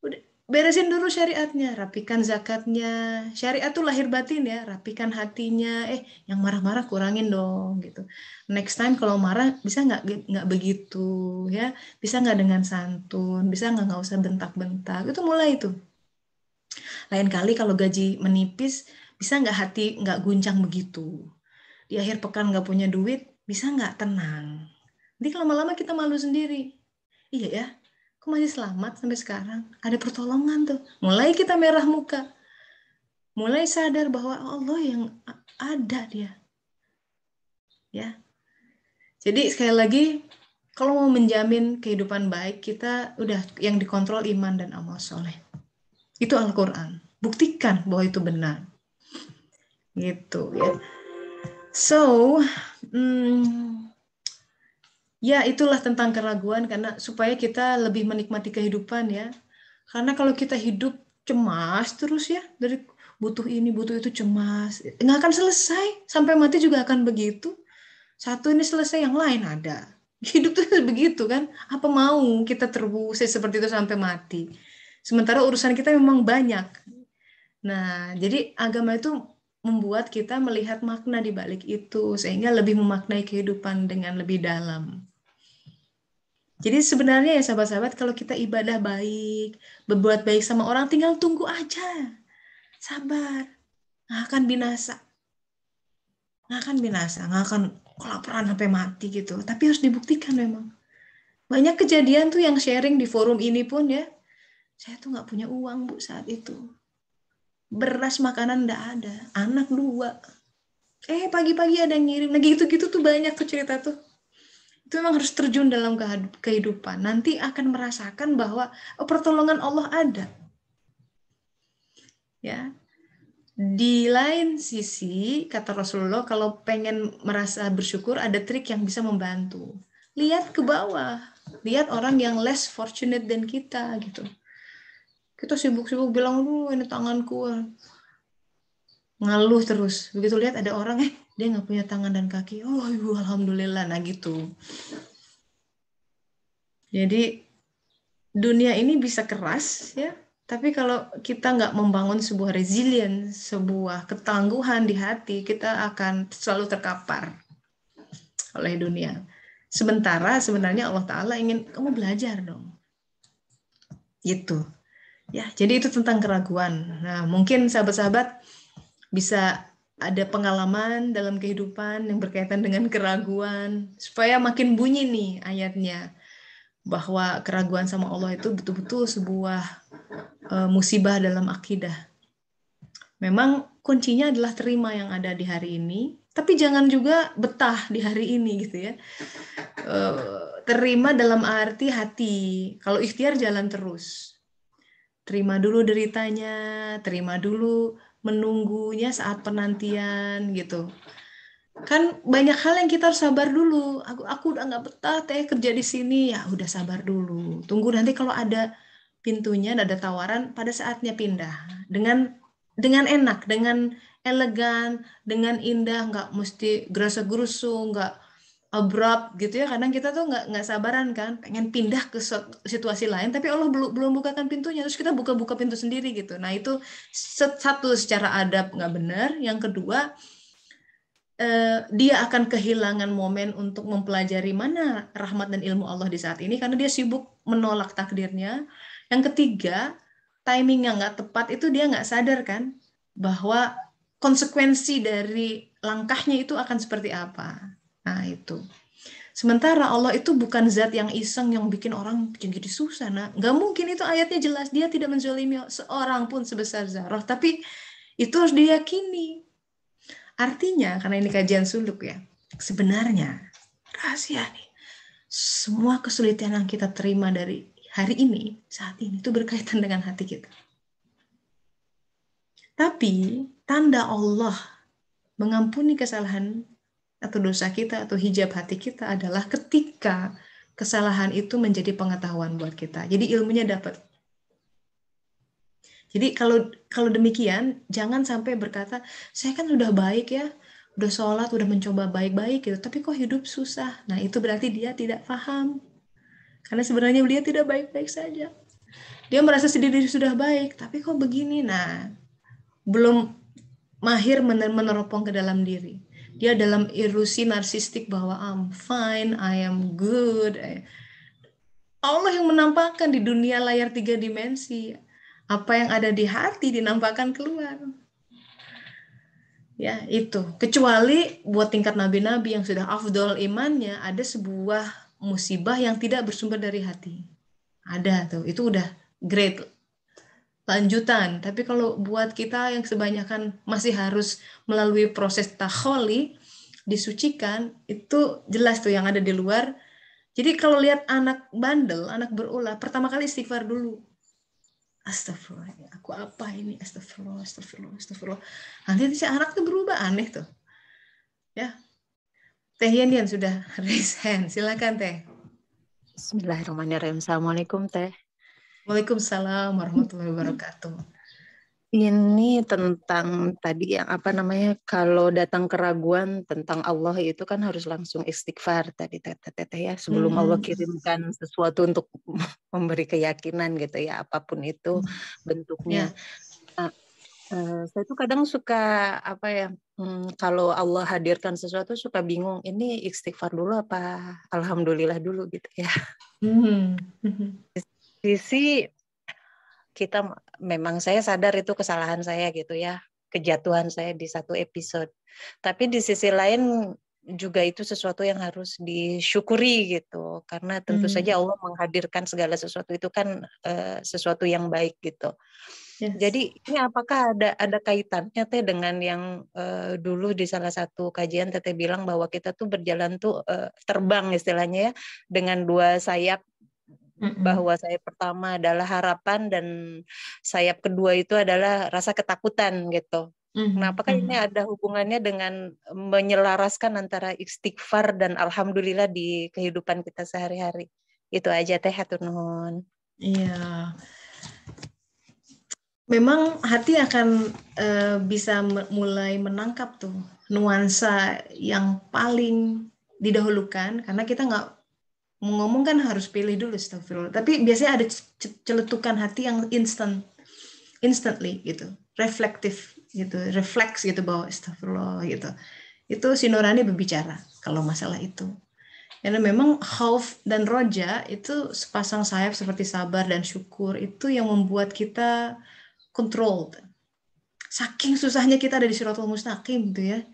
Udah, beresin dulu syariatnya, rapikan zakatnya. Syariat tuh lahir batin ya, rapikan hatinya. Yang marah-marah kurangin dong gitu. Next time kalau marah bisa nggak begitu ya, bisa nggak dengan santun, bisa nggak usah bentak-bentak. Itu mulai itu. Lain kali kalau gaji menipis, bisa nggak hati nggak guncang begitu. Di akhir pekan nggak punya duit, bisa nggak tenang. Nanti lama-lama kita malu sendiri. Iya ya, aku masih selamat sampai sekarang. Ada pertolongan tuh. Mulai kita merah muka. Mulai sadar bahwa Allah yang ada dia. Ya. Jadi sekali lagi, kalau mau menjamin kehidupan baik, kita udah yang dikontrol iman dan amal soleh. Itu Al-Quran. Buktikan bahwa itu benar. Gitu ya. So, ya itulah tentang keraguan karena supaya kita lebih menikmati kehidupan ya. Karena kalau kita hidup cemas terus ya, dari butuh ini, butuh itu cemas, nggak akan selesai. Sampai mati juga akan begitu. Satu ini selesai, yang lain ada. Hidup tuh begitu kan. Apa mau kita terusik seperti itu sampai mati? Sementara urusan kita memang banyak. Nah, jadi agama itu membuat kita melihat makna di balik itu, sehingga lebih memaknai kehidupan dengan lebih dalam. Jadi sebenarnya ya sahabat-sahabat, kalau kita ibadah baik, berbuat baik sama orang, tinggal tunggu aja. Sabar, nggak akan binasa. Nggak akan kelaparan sampai mati gitu. Tapi harus dibuktikan memang. Banyak kejadian tuh yang sharing di forum ini pun ya, saya tuh nggak punya uang Bu saat itu. Beras makanan nggak ada, anak 2. Pagi-pagi ada yang ngirim. Nah gitu-gitu tuh banyak tuh cerita tuh. Itu memang harus terjun dalam kehidupan. Nanti akan merasakan bahwa pertolongan Allah ada. Ya. Di lain sisi, kata Rasulullah, kalau pengen merasa bersyukur, ada trik yang bisa membantu. Lihat ke bawah. Lihat orang yang less fortunate than kita gitu. Kita sibuk-sibuk bilang, ini tanganku. Ngeluh terus. Begitu lihat ada orang, dia nggak punya tangan dan kaki. Oh, ibu, alhamdulillah. Nah gitu. Jadi dunia ini bisa keras ya, tapi kalau kita nggak membangun sebuah resilience, sebuah ketangguhan di hati, kita akan selalu terkapar oleh dunia. Sementara sebenarnya Allah Ta'ala ingin kamu belajar dong. Gitu. Ya, jadi itu tentang keraguan. Nah, mungkin sahabat-sahabat bisa ada pengalaman dalam kehidupan yang berkaitan dengan keraguan, supaya makin bunyi nih ayatnya, bahwa keraguan sama Allah itu betul-betul sebuah musibah dalam akidah. Memang kuncinya adalah terima yang ada di hari ini, tapi jangan juga betah di hari ini gitu ya. Terima dalam arti hati. Kalau ikhtiar jalan terus. Terima dulu deritanya, terima dulu menunggunya saat penantian gitu. Kan banyak hal yang kita harus sabar dulu. Aku udah nggak betah kerja di sini, ya udah sabar dulu. Tunggu nanti kalau ada pintunya, ada tawaran, pada saatnya pindah dengan enak, dengan elegan, dengan indah, nggak mesti gerasa-gerusu, nggak abrupt gitu ya. Kadang kita tuh nggak sabaran kan, pengen pindah ke situasi lain, tapi Allah belum bukakan pintunya, terus kita buka-buka pintu sendiri gitu. Nah itu satu, secara adab nggak benar. Yang kedua, dia akan kehilangan momen untuk mempelajari mana rahmat dan ilmu Allah di saat ini karena dia sibuk menolak takdirnya. Yang ketiga, timing yang nggak tepat itu dia nggak sadar kan bahwa konsekuensi dari langkahnya itu akan seperti apa. Nah itu. Sementara Allah itu bukan zat yang iseng yang bikin orang jadi susah. Nah, nggak mungkin, itu ayatnya jelas. Dia tidak menzalimi seorang pun sebesar zarah. Tapi itu harus diyakini. Artinya, karena ini kajian suluk ya, sebenarnya rahasia nih, semua kesulitan yang kita terima dari hari ini, saat ini, itu berkaitan dengan hati kita. Tapi, tanda Allah mengampuni kesalahan atau dosa kita atau hijab hati kita adalah ketika kesalahan itu menjadi pengetahuan buat kita. Jadi ilmunya dapat. Jadi kalau demikian, jangan sampai berkata, saya kan udah baik ya, udah sholat, udah mencoba baik-baik gitu, tapi kok hidup susah. Nah itu berarti dia tidak paham. Karena sebenarnya dia tidak baik-baik saja. Dia merasa sendiri sudah baik, tapi kok begini? Nah, belum mahir meneropong ke dalam diri. Dia dalam ilusi narsistik bahwa I'm fine, I am good. Allah yang menampakkan di dunia layar 3 dimensi. Apa yang ada di hati dinampakkan keluar. Ya, itu. Kecuali buat tingkat nabi-nabi yang sudah afdol imannya, ada sebuah musibah yang tidak bersumber dari hati. Ada tuh, itu udah great lanjutan. Tapi kalau buat kita yang kebanyakan masih harus melalui proses takholi, disucikan, itu jelas tuh yang ada di luar. Jadi kalau lihat anak bandel, anak berulah, pertama kali istighfar dulu. Astagfirullah, aku apa ini? Astagfirullah, astagfirullah, astagfirullah. Nanti si anak tuh berubah aneh tuh. Ya, Teh Yandian sudah raise hand. Silakan Teh. Bismillahirrahmanirrahim. Assalamualaikum Teh. Waalaikumsalam warahmatullahi wabarakatuh. Ini tentang tadi yang apa namanya, kalau datang keraguan tentang Allah itu kan harus langsung istighfar tadi Teteh ya, sebelum Allah kirimkan sesuatu untuk memberi keyakinan gitu ya, apapun itu bentuknya. Ya. Nah, saya tuh kadang suka apa ya, kalau Allah hadirkan sesuatu suka bingung, ini istighfar dulu apa alhamdulillah dulu gitu ya. Sisi kita memang saya sadar itu kesalahan saya gitu ya, kejatuhan saya di satu episode. Tapi di sisi lain juga itu sesuatu yang harus disyukuri gitu, karena tentu saja Allah menghadirkan segala sesuatu itu kan sesuatu yang baik gitu. Yes. Jadi ini apakah ada kaitannya Teh dengan yang dulu di salah satu kajian Teteh bilang bahwa kita tuh berjalan tuh terbang istilahnya ya, dengan 2 sayap, bahwa sayap pertama adalah harapan dan sayap kedua itu adalah rasa ketakutan gitu. Nah, apakah ini ada hubungannya dengan menyelaraskan antara istighfar dan alhamdulillah di kehidupan kita sehari-hari? Itu aja Teh, hatur nuhun. Iya. Memang hati akan bisa mulai menangkap tuh nuansa yang paling didahulukan, karena kita nggak mau ngomong kan harus pilih dulu, astagfirullah. Tapi biasanya ada celetukan hati yang instantly gitu, reflektif gitu, refleks gitu bahwa astagfirullah gitu. Itu si nurani berbicara kalau masalah itu. Karena memang khauf dan roja itu sepasang sayap seperti sabar dan syukur, itu yang membuat kita controlled. Saking susahnya kita ada di Shirathul Mustaqim gitu ya.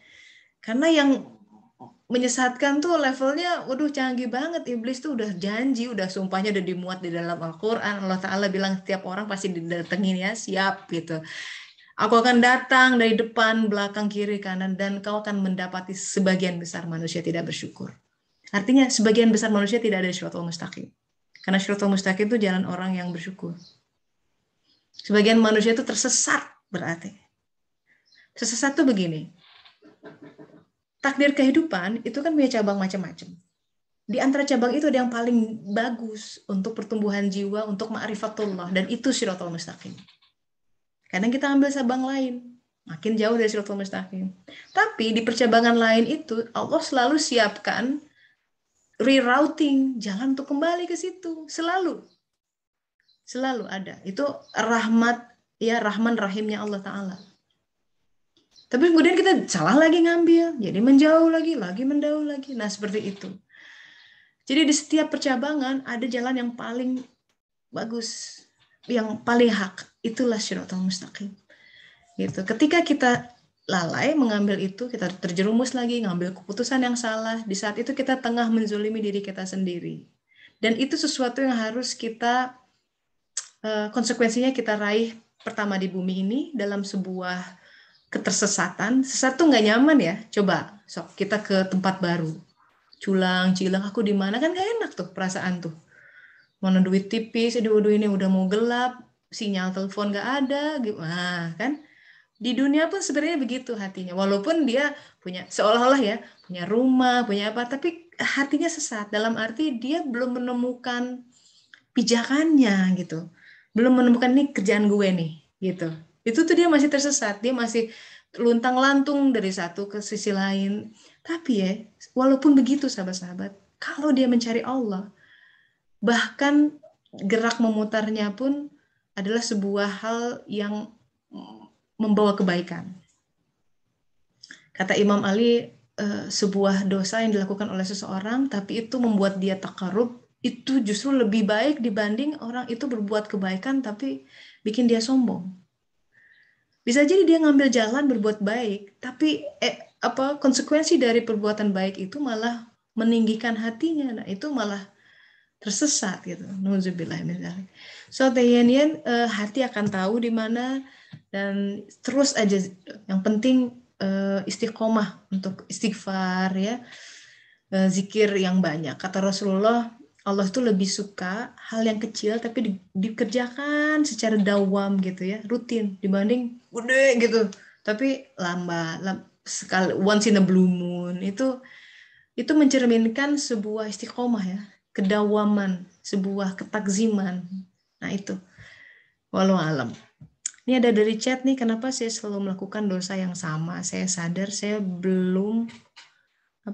Karena yang menyesatkan tuh levelnya, waduh canggih banget. Iblis tuh udah janji, udah sumpahnya udah dimuat di dalam Al-Quran. Allah Ta'ala bilang setiap orang pasti didatengin ya, siap gitu. Aku akan datang dari depan, belakang, kiri, kanan, dan kau akan mendapati sebagian besar manusia tidak bersyukur. Artinya sebagian besar manusia tidak ada di Shirathul Mustaqim. Karena Shirathul Mustaqim itu jalan orang yang bersyukur. Sebagian manusia itu tersesat berarti. Tersesat tuh begini. Takdir kehidupan itu kan punya cabang macam-macam. Di antara cabang itu ada yang paling bagus untuk pertumbuhan jiwa, untuk ma'rifatullah, dan itu Shirathul Mustaqim. Kadang kita ambil cabang lain, makin jauh dari Shirathul Mustaqim. Tapi di percabangan lain itu Allah selalu siapkan rerouting jalan untuk kembali ke situ, selalu ada. Itu rahmat ya, Rahman Rahimnya Allah Ta'ala. Tapi kemudian kita salah lagi ngambil, jadi menjauh lagi menjauh lagi. Nah seperti itu. Jadi di setiap percabangan ada jalan yang paling bagus, yang paling hak. Itulah Shirathul Mustaqim. Gitu. Ketika kita lalai mengambil itu, kita terjerumus lagi, ngambil keputusan yang salah. Di saat itu kita tengah menzolimi diri kita sendiri. Dan itu sesuatu yang harus kita, konsekuensinya kita raih pertama di bumi ini dalam sebuah ketersesatan. Sesat tuh nggak nyaman ya. Coba, sok kita ke tempat baru. Culang, cilang, aku di mana, kan gak enak tuh perasaan tuh. Mana duit tipis, aduh ini udah mau gelap, sinyal telepon gak ada, gimana kan? Di dunia pun sebenarnya begitu hatinya. Walaupun dia punya, seolah-olah ya, punya rumah, punya apa, tapi hatinya sesat. Dalam arti dia belum menemukan pijakannya gitu. Belum menemukan nih kerjaan gue nih. gitu. Itu tuh dia masih tersesat, dia masih luntang-lantung dari satu ke sisi lain. Tapi ya, walaupun begitu sahabat-sahabat, kalau dia mencari Allah, bahkan gerak memutarnya pun adalah sebuah hal yang membawa kebaikan. Kata Imam Ali, sebuah dosa yang dilakukan oleh seseorang, tapi itu membuat dia takarub, itu justru lebih baik dibanding orang itu berbuat kebaikan, tapi bikin dia sombong. Bisa jadi dia ngambil jalan berbuat baik, tapi konsekuensi dari perbuatan baik itu malah meninggikan hatinya. Nah, itu malah tersesat gitu. Nauzubillah min dzalik. So tayanian hati akan tahu di mana dan terus aja yang penting istiqomah untuk istighfar ya. Zikir yang banyak. Kata Rasulullah, Allah itu lebih suka hal yang kecil tapi dikerjakan secara dawam gitu ya, rutin dibanding gede gitu. Tapi sekali once in a blue moon itu mencerminkan sebuah istiqomah ya, kedawaman, sebuah ketakziman. Nah itu, walau alam. Ini ada dari chat nih, kenapa saya selalu melakukan dosa yang sama? Saya sadar saya belum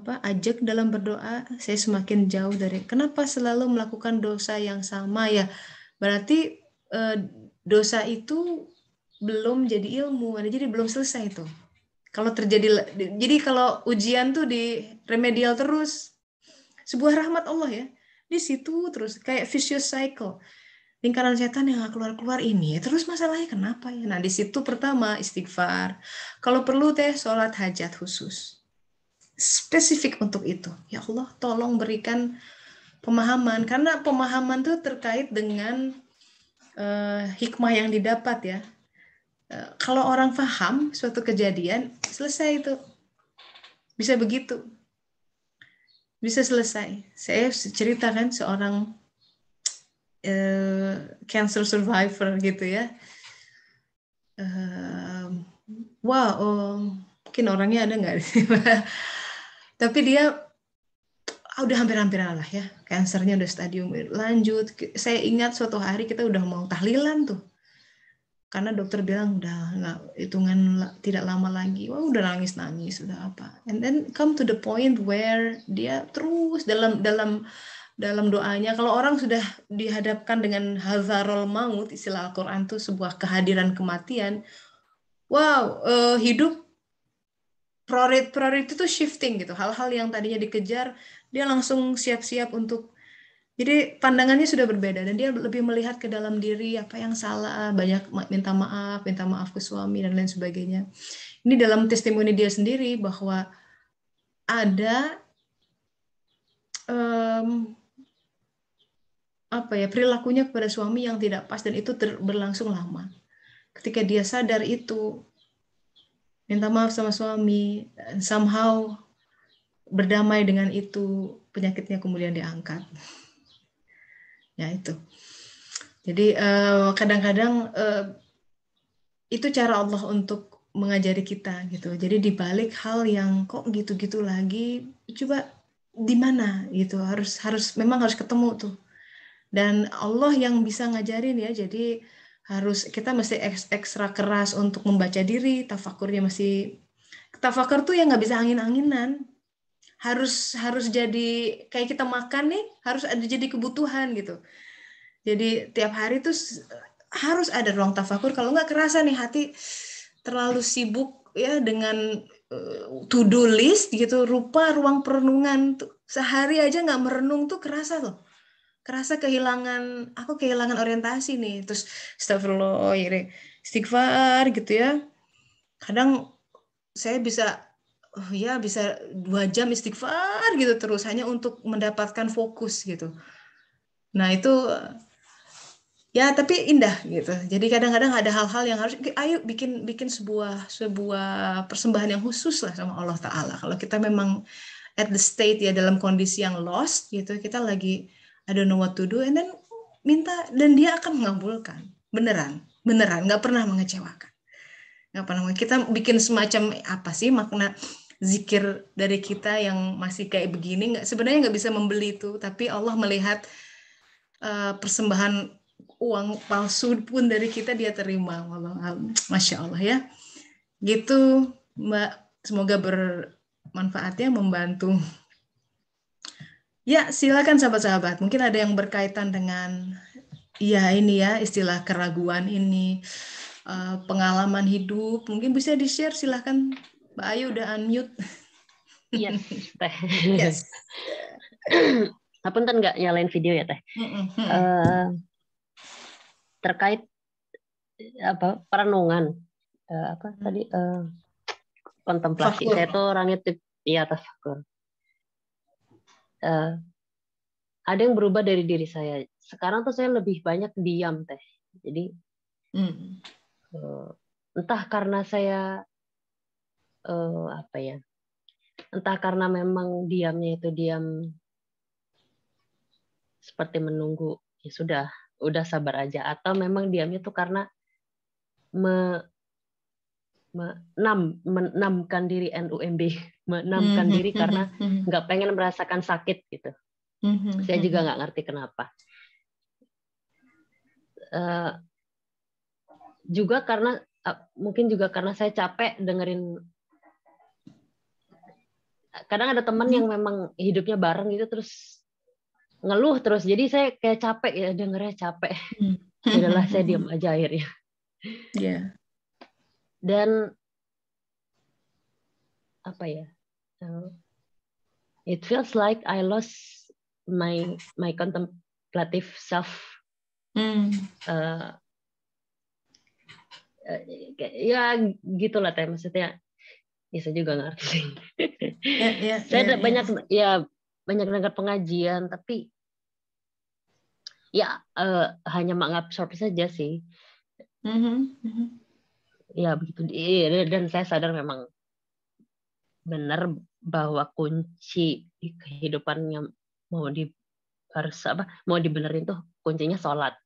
ajak dalam berdoa, saya semakin jauh dari. Kenapa selalu melakukan dosa yang sama ya? Berarti dosa itu belum jadi ilmu, jadi belum selesai itu. Kalau terjadi, jadi kalau ujian tuh di remedial terus, sebuah rahmat Allah ya, di situ terus kayak vicious cycle, lingkaran setan yang nggak keluar-keluar ini. Terus masalahnya kenapa ya? Nah di situ pertama istighfar, kalau perlu teh sholat hajat khusus, spesifik untuk itu. Ya Allah, tolong berikan pemahaman, karena pemahaman tuh terkait dengan hikmah yang didapat ya. Kalau orang paham suatu kejadian, selesai itu. Bisa begitu. Bisa selesai. Saya ceritakan seorang cancer survivor gitu ya. Mungkin orangnya ada nggak? Tapi dia udah hampir-hampir lah ya. Kansernya udah stadium lanjut. Saya ingat suatu hari kita udah mau tahlilan tuh. Karena dokter bilang udah nggak hitungan tidak lama lagi. Wah udah nangis udah apa. And then come to the point where dia terus dalam doanya. Kalau orang sudah dihadapkan dengan hazarul maut, istilah Al-Quran tuh sebuah kehadiran kematian. Wow, hidup priority itu shifting gitu. Hal-hal yang tadinya dikejar, dia langsung siap-siap untuk. Jadi pandangannya sudah berbeda dan dia lebih melihat ke dalam diri apa yang salah, banyak minta maaf ke suami dan lain sebagainya. Ini dalam testimoni dia sendiri bahwa ada perilakunya kepada suami yang tidak pas dan itu berlangsung lama. Ketika dia sadar itu, minta maaf sama suami, somehow berdamai dengan itu, penyakitnya kemudian diangkat. Ya itu. Jadi kadang-kadang itu cara Allah untuk mengajari kita gitu. Jadi dibalik hal yang kok gitu-gitu lagi, coba di mana gitu. Memang harus ketemu tuh. Dan Allah yang bisa ngajarin ya. Jadi kita mesti ekstra keras untuk membaca diri, tafakurnya tafakur tuh yang nggak bisa angin-anginan. Harus jadi kayak kita makan nih, harus ada jadi kebutuhan gitu. Jadi tiap hari tuh harus ada ruang tafakur. Kalau nggak kerasa nih hati terlalu sibuk ya dengan to-do list gitu. Rupa ruang perenungan tuh sehari aja nggak merenung tuh kerasa tuh. Kerasa aku kehilangan orientasi nih. Terus astagfirullah, istighfar gitu ya. Kadang saya bisa 2 jam istighfar gitu terus hanya untuk mendapatkan fokus gitu. Nah itu ya tapi indah gitu. Jadi kadang-kadang ada hal-hal yang harus ayo bikin sebuah persembahan yang khusus lah sama Allah Ta'ala. Kalau kita memang at the state ya dalam kondisi yang lost gitu, kita lagi I don't know what to do, and then minta dan dia akan mengabulkan. Beneran nggak pernah mengecewakan. Nggak pernah. Kita bikin semacam apa sih makna zikir dari kita yang masih kayak begini, sebenarnya nggak bisa membeli itu, tapi Allah melihat persembahan uang palsu pun dari kita dia terima. Masya Allah ya. Gitu Mbak, semoga bermanfaat ya, membantu. Ya, silakan sahabat-sahabat. Mungkin ada yang berkaitan dengan ya ini ya, istilah keraguan ini, pengalaman hidup. Mungkin bisa di-share, silakan. Mbak Ayu udah unmute. Yes, Teh. Yes. Punten nggak nyalain video ya, Teh. Terkait apa perenungan, tadi kontemplasi. Fakur. Saya tuh orangnya tafakur. Ada yang berubah dari diri saya. Sekarang tuh saya lebih banyak diam, Teh. Jadi entah karena saya apa ya, entah karena memang diamnya itu diam seperti menunggu, ya sudah, udah sabar aja, atau memang diamnya tuh karena menenamkan diri, menenamkan diri karena nggak pengen merasakan sakit gitu. Saya juga nggak ngerti kenapa. Juga karena mungkin juga karena saya capek dengerin. Kadang ada teman yang memang hidupnya bareng gitu terus ngeluh terus. Jadi saya kayak capek ya dengernya, capek. Udahlah saya diam aja akhirnya. Yeah. Dan apa ya? It feels like I lost my contemplative self. Ya gitulah Teh, maksudnya. Ya saya juga ngerti. Saya banyak dengar pengajian, tapi ya hanya mengabsorb saja sih. Ya begitu. Dan saya sadar memang benar bahwa kunci di kehidupan yang mau dibenerin tuh kuncinya sholat.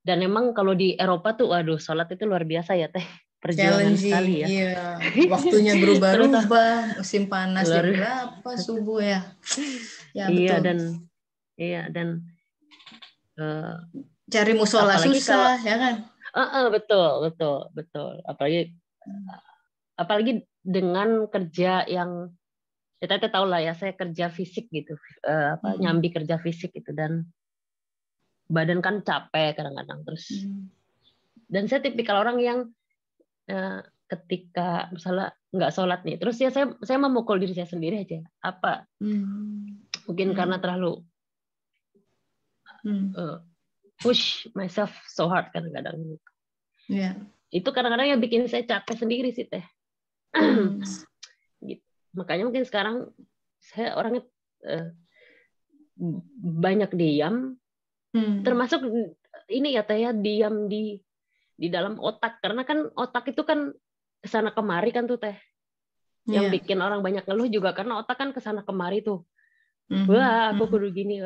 Dan memang kalau di Eropa tuh, waduh, sholat itu luar biasa ya Teh. Perjuangan sekali ya. Iya. Waktunya berubah-ubah, musim panas jam berapa, subuh ya. Ya betul. Dan cari musola susah, ya kan? Betul. Apalagi dengan kerja yang kita tahu lah ya, saya kerja fisik gitu, nyambi kerja fisik gitu, dan badan kan capek kadang-kadang terus. Dan saya tipikal orang yang ketika misalnya nggak sholat nih, terus ya saya memukul diri saya sendiri aja. Mungkin karena terlalu push myself so hard kadang-kadang. Itu kadang-kadang yang bikin saya capek sendiri sih Teh. Gitu. Makanya mungkin sekarang saya orangnya banyak diam, termasuk ini ya Teh ya, diam di dalam otak, karena kan otak itu kan kesana kemari kan tuh Teh. Yang bikin orang banyak ngeluh juga karena otak kan kesana kemari tuh. Wah, aku kudu gini,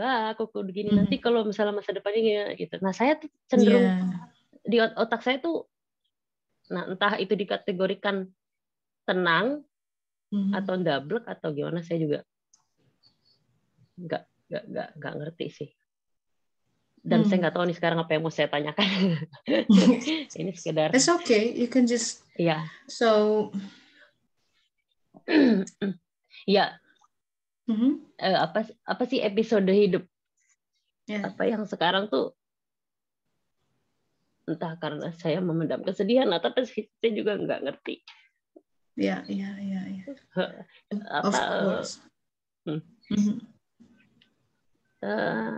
nanti kalau misalnya masa depannya gitu. Nah, saya tuh cenderung di otak saya tuh, nah entah itu dikategorikan tenang atau ndablek atau gimana, saya juga nggak ngerti sih. Dan saya nggak tahu nih sekarang apa yang mau saya tanyakan. Ini sekedar. It's okay, you can just. So. Ya. Apa sih episode hidup? Apa yang sekarang tuh entah karena saya memendam kesedihan atau apa sih, saya juga nggak ngerti. Iya. Of course.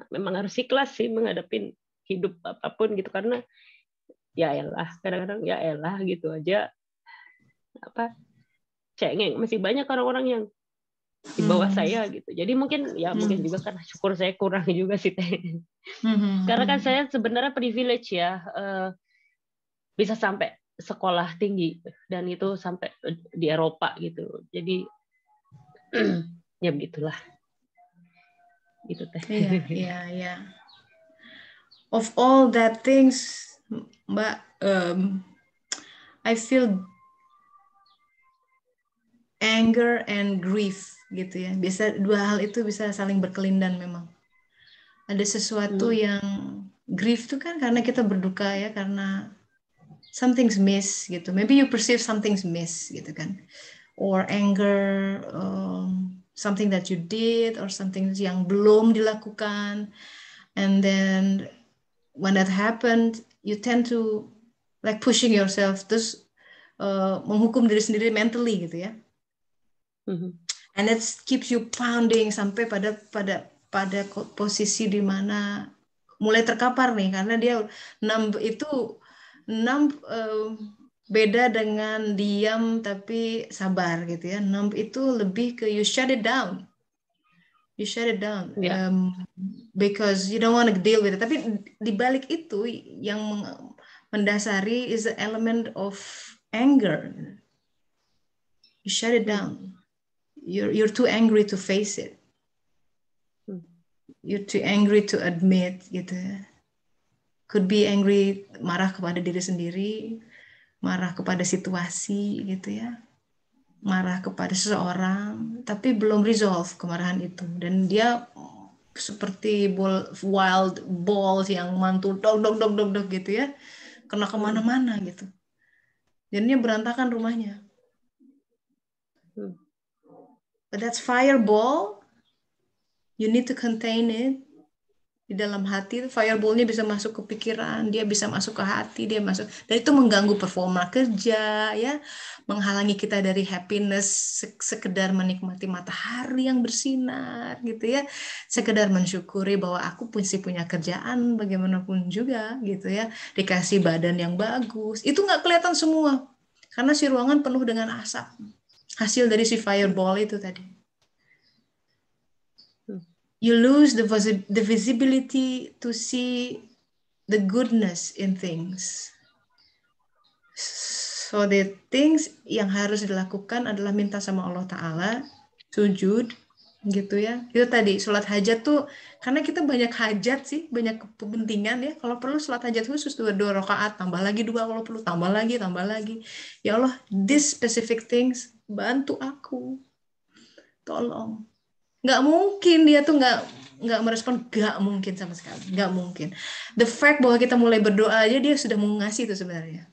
Memang harus ikhlas sih menghadapin hidup apapun gitu, karena ya elah, kadang-kadang ya elah gitu aja, cengeng, masih banyak orang-orang yang di bawah saya gitu. Jadi mungkin juga karena syukur saya kurang juga sih Teh. Karena kan saya sebenarnya privilege ya, bisa sampai sekolah tinggi dan itu sampai di Eropa gitu. Jadi ya begitulah. Gitu Teh. Iya. Of all that things, Mbak, I feel anger and grief gitu ya. Bisa dua hal itu bisa saling berkelindan memang. Ada sesuatu yang grief itu kan karena kita berduka ya, karena something's miss gitu. Maybe you perceive something's miss gitu kan. Or anger, something that you did, or something yang belum dilakukan. And then when that happened, you tend to like pushing yourself, terus menghukum diri sendiri mentally gitu ya. And it keeps you pounding sampai pada posisi di mana mulai terkapar nih, karena dia numb beda dengan diam tapi sabar gitu ya. Numb itu lebih ke you shut it down. Yeah. Because you don't want to deal with it. Tapi di balik itu yang mendasari is the element of anger. You shut it down. You're too angry to face it. You're too angry to admit gitu. Could be angry, marah kepada diri sendiri, marah kepada situasi gitu ya, marah kepada seseorang, tapi belum resolve kemarahan itu, dan dia seperti wild balls yang mantul dog gitu ya, kena kemana-mana gitu, jadinya berantakan rumahnya. But that's fireball. You need to contain it. Di dalam hati, fireball-nya bisa masuk ke pikiran, dia bisa masuk ke hati, dia masuk, dan itu mengganggu performa kerja, ya, menghalangi kita dari happiness, sekedar menikmati matahari yang bersinar, gitu ya, sekedar mensyukuri bahwa aku masih punya kerjaan, bagaimanapun juga, gitu ya, dikasih badan yang bagus, itu nggak kelihatan semua, karena si ruangan penuh dengan asap, hasil dari si fireball itu tadi. You lose the visibility to see the goodness in things. So the things yang harus dilakukan adalah minta sama Allah Ta'ala, sujud, gitu ya. Itu tadi, sholat hajat tuh, karena kita banyak hajat sih, banyak kepentingan ya. Kalau perlu sholat hajat khusus 2 rakaat, tambah lagi 2 kalau perlu, tambah lagi. Ya Allah, these specific things, bantu aku. Tolong. Nggak mungkin dia tuh nggak merespon, nggak mungkin sama sekali, nggak mungkin. The fact bahwa kita mulai berdoa aja dia sudah mau ngasih itu sebenarnya.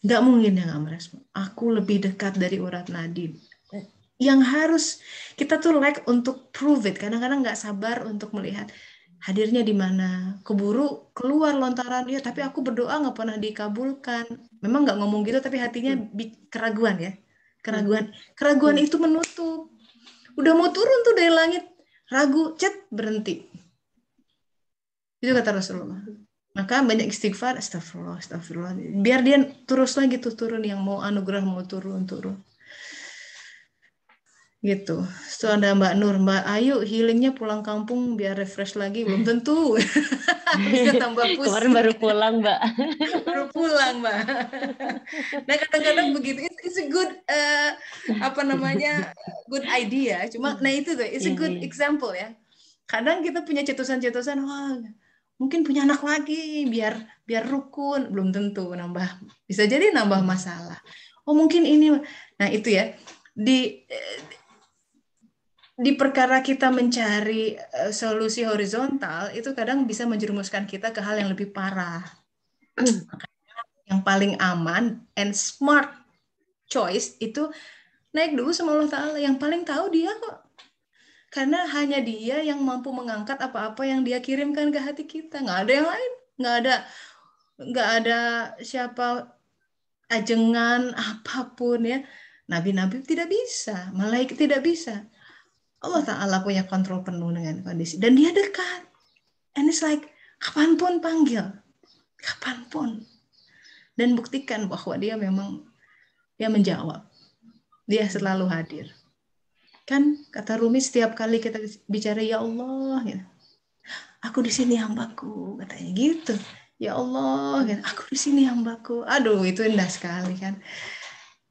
Nggak mungkin dia nggak merespon. Aku lebih dekat dari urat nadi. Yang harus kita tuh untuk prove it. Kadang-kadang nggak sabar untuk melihat hadirnya di mana. Keburu keluar lontaran, ya tapi aku berdoa nggak pernah dikabulkan. Memang nggak ngomong gitu, tapi hatinya keraguan ya. Keraguan itu menutup. Udah mau turun tuh dari langit, ragu, berhenti. Itu kata Rasulullah. Maka banyak istighfar, astagfirullah. Biar dia terus lagi tuh turun, yang mau anugerah mau turun. Gitu. So ada Mbak Nur, Mbak Ayu healingnya pulang kampung biar refresh lagi, belum tentu. Bisa tambah pusing. Kemarin baru pulang, Mbak. Mbak. Nah kadang-kadang begitu, it's a good good idea. Cuma nah itu tuh, it's a good example ya. Kadang kita punya cetusan-cetusan, wah mungkin punya anak lagi biar rukun, belum tentu nambah, bisa jadi nambah masalah. Oh mungkin ini, nah itu ya di perkara kita mencari solusi horizontal itu kadang bisa menjerumuskan kita ke hal yang lebih parah. Yang paling aman and smart choice itu naik dulu sama Allah Ta'ala, yang paling tahu dia kok. Karena hanya dia yang mampu mengangkat apa-apa yang dia kirimkan ke hati kita. Nggak ada yang lain. Nggak ada siapa ajengan apapun ya. Nabi-nabi tidak bisa. Malaikat tidak bisa. Allah Ta'ala punya kontrol penuh dengan kondisi. Dan dia dekat. And it's like, kapanpun panggil. Kapanpun. Dan buktikan bahwa dia memang, dia menjawab. Dia selalu hadir. Kan kata Rumi, setiap kali kita bicara, ya Allah, gitu. Aku di sini hambaku, katanya gitu. Ya Allah, gitu. Aku di sini hambaku. Aduh, itu indah sekali kan.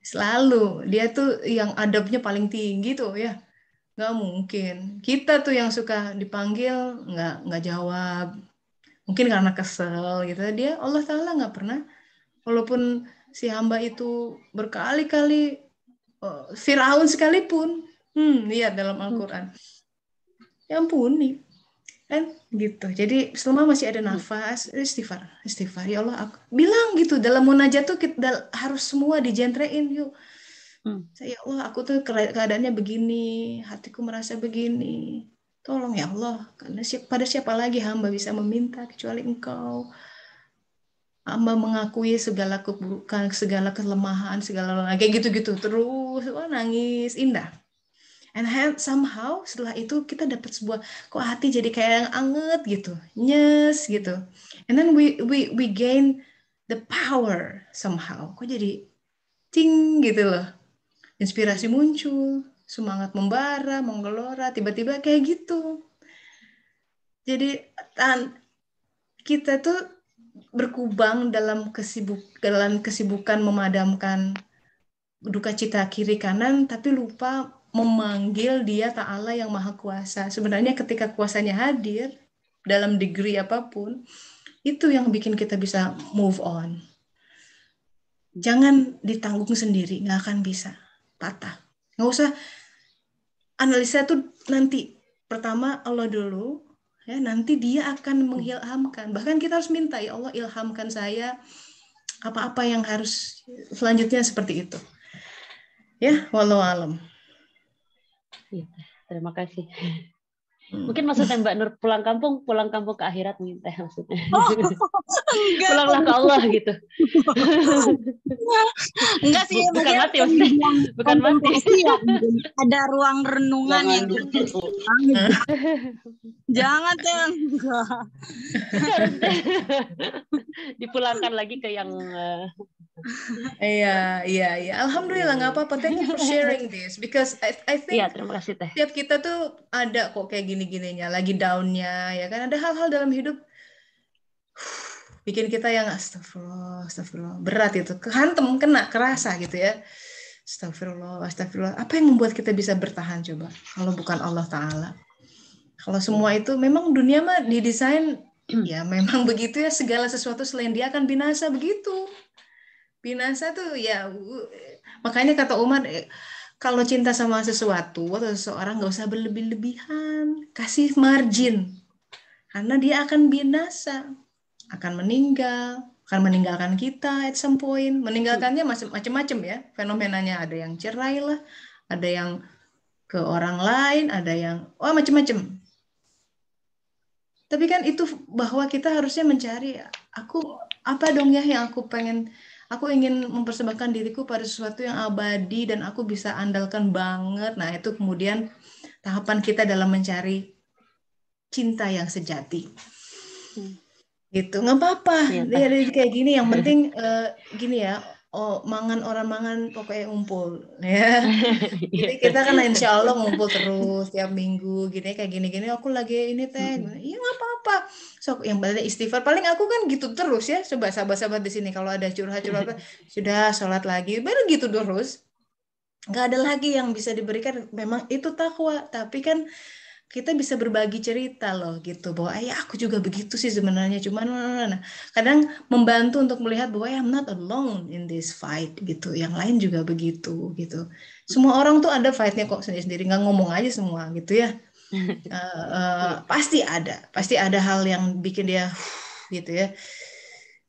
Selalu. Dia tuh yang adabnya paling tinggi tuh ya. Nggak mungkin. Kita tuh yang suka dipanggil nggak jawab. Mungkin karena kesel gitu. Dia Allah Ta'ala nggak pernah. Walaupun si hamba itu berkali-kali Firaun sekalipun. Lihat dalam Al-Quran. Ya ampuni. kan gitu. Jadi selama masih ada nafas, istighfar, ya Allah, aku bilang gitu dalam munajat tuh kita harus semua dijentrein yuk. Ya Allah, aku tuh keadaannya begini, hatiku merasa begini. Tolong ya Allah, karena pada siapa lagi hamba bisa meminta kecuali Engkau. Hamba mengakui segala keburukan, segala kelemahan, segala kayak gitu-gitu terus, nangis indah. And somehow setelah itu kita dapat sebuah kok hati jadi kayak yang anget gitu, nyes gitu. And then we gain the power somehow. Kok jadi ting gitu loh. Inspirasi muncul, semangat membara, menggelora, tiba-tiba kayak gitu. Jadi kita tuh berkubang dalam kesibukan memadamkan duka cita kiri kanan, tapi lupa memanggil Dia Ta'ala yang Maha Kuasa. Sebenarnya ketika kuasanya hadir dalam degree apapun, itu yang bikin kita bisa move on. Jangan ditanggung sendiri, nggak akan bisa, patah. Nggak usah analisa tuh nanti. Pertama Allah dulu, ya, nanti Dia akan mengilhamkan. Bahkan kita harus minta, ya Allah ilhamkan saya apa-apa yang harus selanjutnya seperti itu. Ya, wallahu alam. Ya, terima kasih. Mungkin maksudnya Mbak Nur pulang kampung ke akhirat nih Teh maksudnya. Pulanglah ke Allah gitu. Enggak sih, bukan mati maksudnya. Bukan mati. Ya, ada ruang renungan yang jangan Teh. Dipulangkan lagi ke yang Iya. Alhamdulillah, nggak apa-apa. Thank you for sharing this because I think terima kasih Teh. Setiap kita tuh ada kok kayak gini-gininya, lagi down-nya, ya kan. Ada hal-hal dalam hidup bikin kita yang astagfirullah, berat itu, kehantem, kena, kerasa gitu ya. Astagfirullah. Apa yang membuat kita bisa bertahan coba? Kalau bukan Allah Ta'ala. Kalau semua itu memang dunia mah didesain ya memang begitu ya, segala sesuatu selain Dia akan binasa begitu. Binasa tuh ya, makanya kata Umar, kalau cinta sama sesuatu atau seseorang nggak usah berlebih-lebihan, kasih margin, karena dia akan binasa, akan meninggal, akan meninggalkan kita at some point. Meninggalkannya macam-macam ya, fenomenanya ada yang cerai lah, ada yang ke orang lain, ada yang macam-macam. Tapi kan itu bahwa kita harusnya mencari, aku apa dong ya yang aku pengen. Aku ingin mempersembahkan diriku pada sesuatu yang abadi dan aku bisa andalkan banget. Nah, itu kemudian tahapan kita dalam mencari cinta yang sejati. Gitu, nggak apa-apa. Dia kayak gini, yang penting gini ya, mangan orang mangan pokoknya ngumpul. Ya. Jadi kita kan insya Allah ngumpul terus tiap minggu, gini kayak gini-gini. Aku lagi ini Teh, iya nggak apa-apa. So yang paling istighfar, paling aku kan gitu terus ya. Coba sahabat-sahabat di sini kalau ada curhat-curhat, sudah sholat lagi, baru gitu terus. Nggak ada lagi yang bisa diberikan. Memang itu takwa, tapi kan kita bisa berbagi cerita loh gitu, bahwa aku juga begitu sih sebenarnya, cuman kadang membantu untuk melihat bahwa I'm not alone in this fight gitu, yang lain juga begitu gitu. Semua orang tuh ada fightnya kok sendiri-sendiri, nggak ngomong aja semua gitu ya. Pasti ada hal yang bikin dia gitu ya,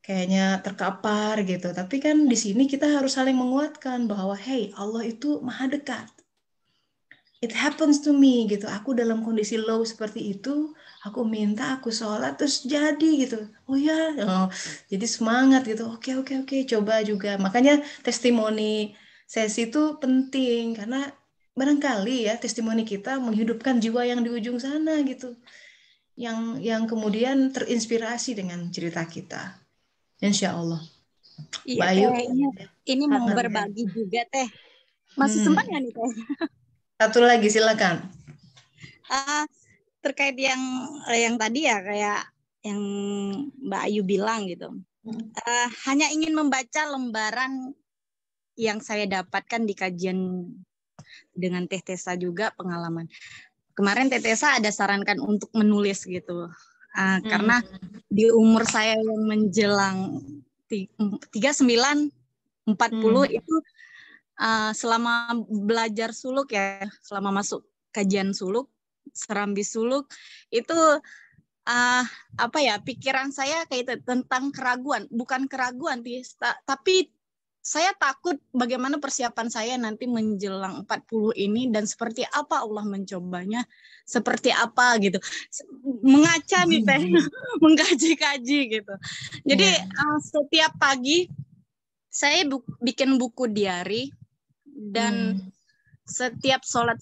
kayaknya terkapar gitu. Tapi kan di sini kita harus saling menguatkan bahwa hey, Allah itu maha dekat. It happens to me gitu. Aku dalam kondisi low seperti itu, aku minta, aku sholat terus jadi gitu. Jadi semangat gitu. Oke, coba juga. Makanya testimoni sesi itu penting karena barangkali ya testimoni kita menghidupkan jiwa yang di ujung sana gitu. Yang kemudian terinspirasi dengan cerita kita. Insya Allah. Iya, ini mau berbagi juga Teh. Masih sempat nggak nih Teh? Satu lagi silakan. Terkait yang tadi ya, kayak yang Mbak Ayu bilang gitu. Hanya ingin membaca lembaran yang saya dapatkan di kajian dengan Teh Tessa juga, pengalaman. Kemarin Teh Tessa ada sarankan untuk menulis gitu. Karena di umur saya yang menjelang 39, 40 itu selama belajar suluk ya, selama masuk kajian suluk, Serambi Suluk, itu apa ya, pikiran saya kayak tentang keraguan, bukan keraguan tapi saya takut bagaimana persiapan saya nanti menjelang 40 ini dan seperti apa Allah mencobanya, seperti apa gitu. Mengaca nih Teh, mengkaji-kaji gitu. Jadi setiap pagi saya bikin buku diary dan setiap sholat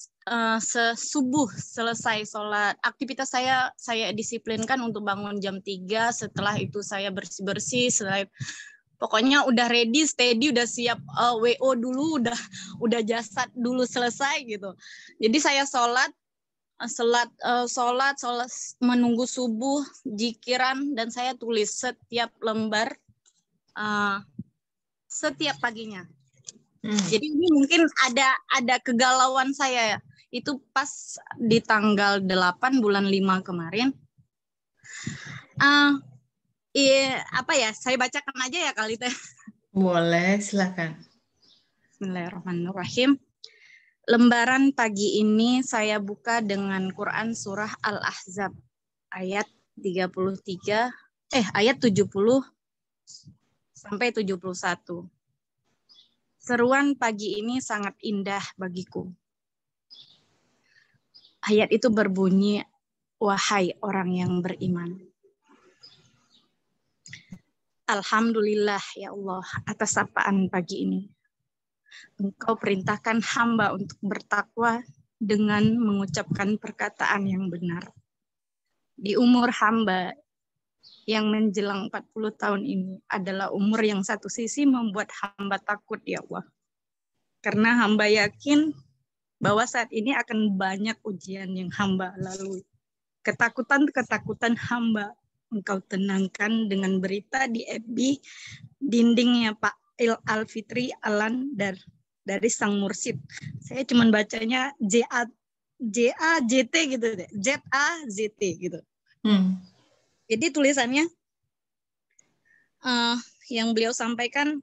subuh selesai sholat, aktivitas saya disiplinkan untuk bangun jam 3, setelah itu saya bersih-bersih, pokoknya udah ready, steady, udah siap WO dulu, udah jasad dulu selesai gitu. Jadi saya sholat menunggu subuh, jikiran, dan saya tulis setiap lembar setiap paginya. Jadi ini mungkin ada kegalauan saya ya. Itu pas di tanggal 8 bulan 5 kemarin. Apa ya, saya bacakan aja ya kali Teh. Boleh, silakan. Bismillahirrahmanirrahim. Lembaran pagi ini saya buka dengan Quran surah Al-Ahzab ayat 70 sampai 71. Seruan pagi ini sangat indah bagiku. Ayat itu berbunyi, wahai orang yang beriman. Alhamdulillah ya Allah atas sapaan pagi ini. Engkau perintahkan hamba untuk bertakwa dengan mengucapkan perkataan yang benar. Di umur hamba yang menjelang 40 tahun ini adalah umur yang satu sisi membuat hamba takut ya Allah. Karena hamba yakin bahwa saat ini akan banyak ujian yang hamba lalui. Ketakutan hamba Engkau tenangkan dengan berita di FB dindingnya Pak Alfitri Alan dari Sang Mursid. Saya cuma bacanya JAZT gitu deh. ZAZT gitu. Jadi tulisannya yang beliau sampaikan,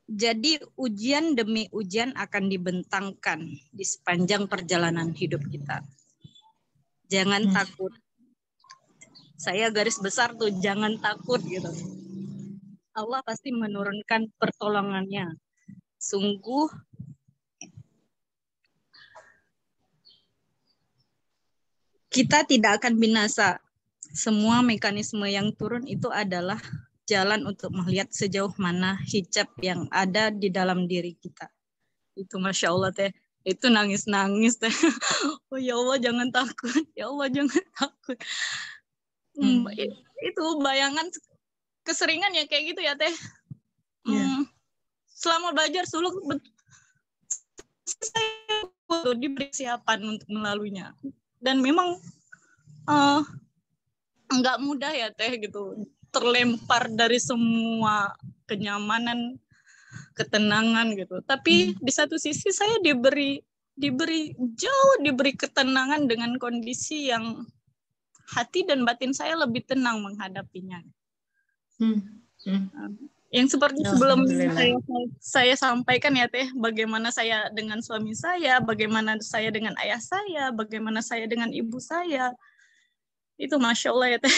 jadi ujian demi ujian akan dibentangkan di sepanjang perjalanan hidup kita. Jangan takut. Saya garis besar tuh, jangan takut gitu. Allah pasti menurunkan pertolongannya. Sungguh kita tidak akan binasa. Semua mekanisme yang turun itu adalah jalan untuk melihat sejauh mana hijab yang ada di dalam diri kita. Itu Masya Allah Teh. Itu nangis-nangis Teh. Oh ya Allah jangan takut. Ya Allah jangan takut. Itu bayangan keseringan ya kayak gitu ya Teh. Selama belajar suluk saya diberi kesiapan untuk melaluinya. Dan memang enggak mudah ya Teh gitu. Terlempar dari semua kenyamanan, ketenangan gitu. Tapi di satu sisi saya diberi ketenangan dengan kondisi yang hati dan batin saya lebih tenang menghadapinya. Yang seperti sebelum saya sampaikan ya Teh, bagaimana saya dengan suami saya, bagaimana saya dengan ayah saya, bagaimana saya dengan ibu saya. Itu Masya Allah ya Teh.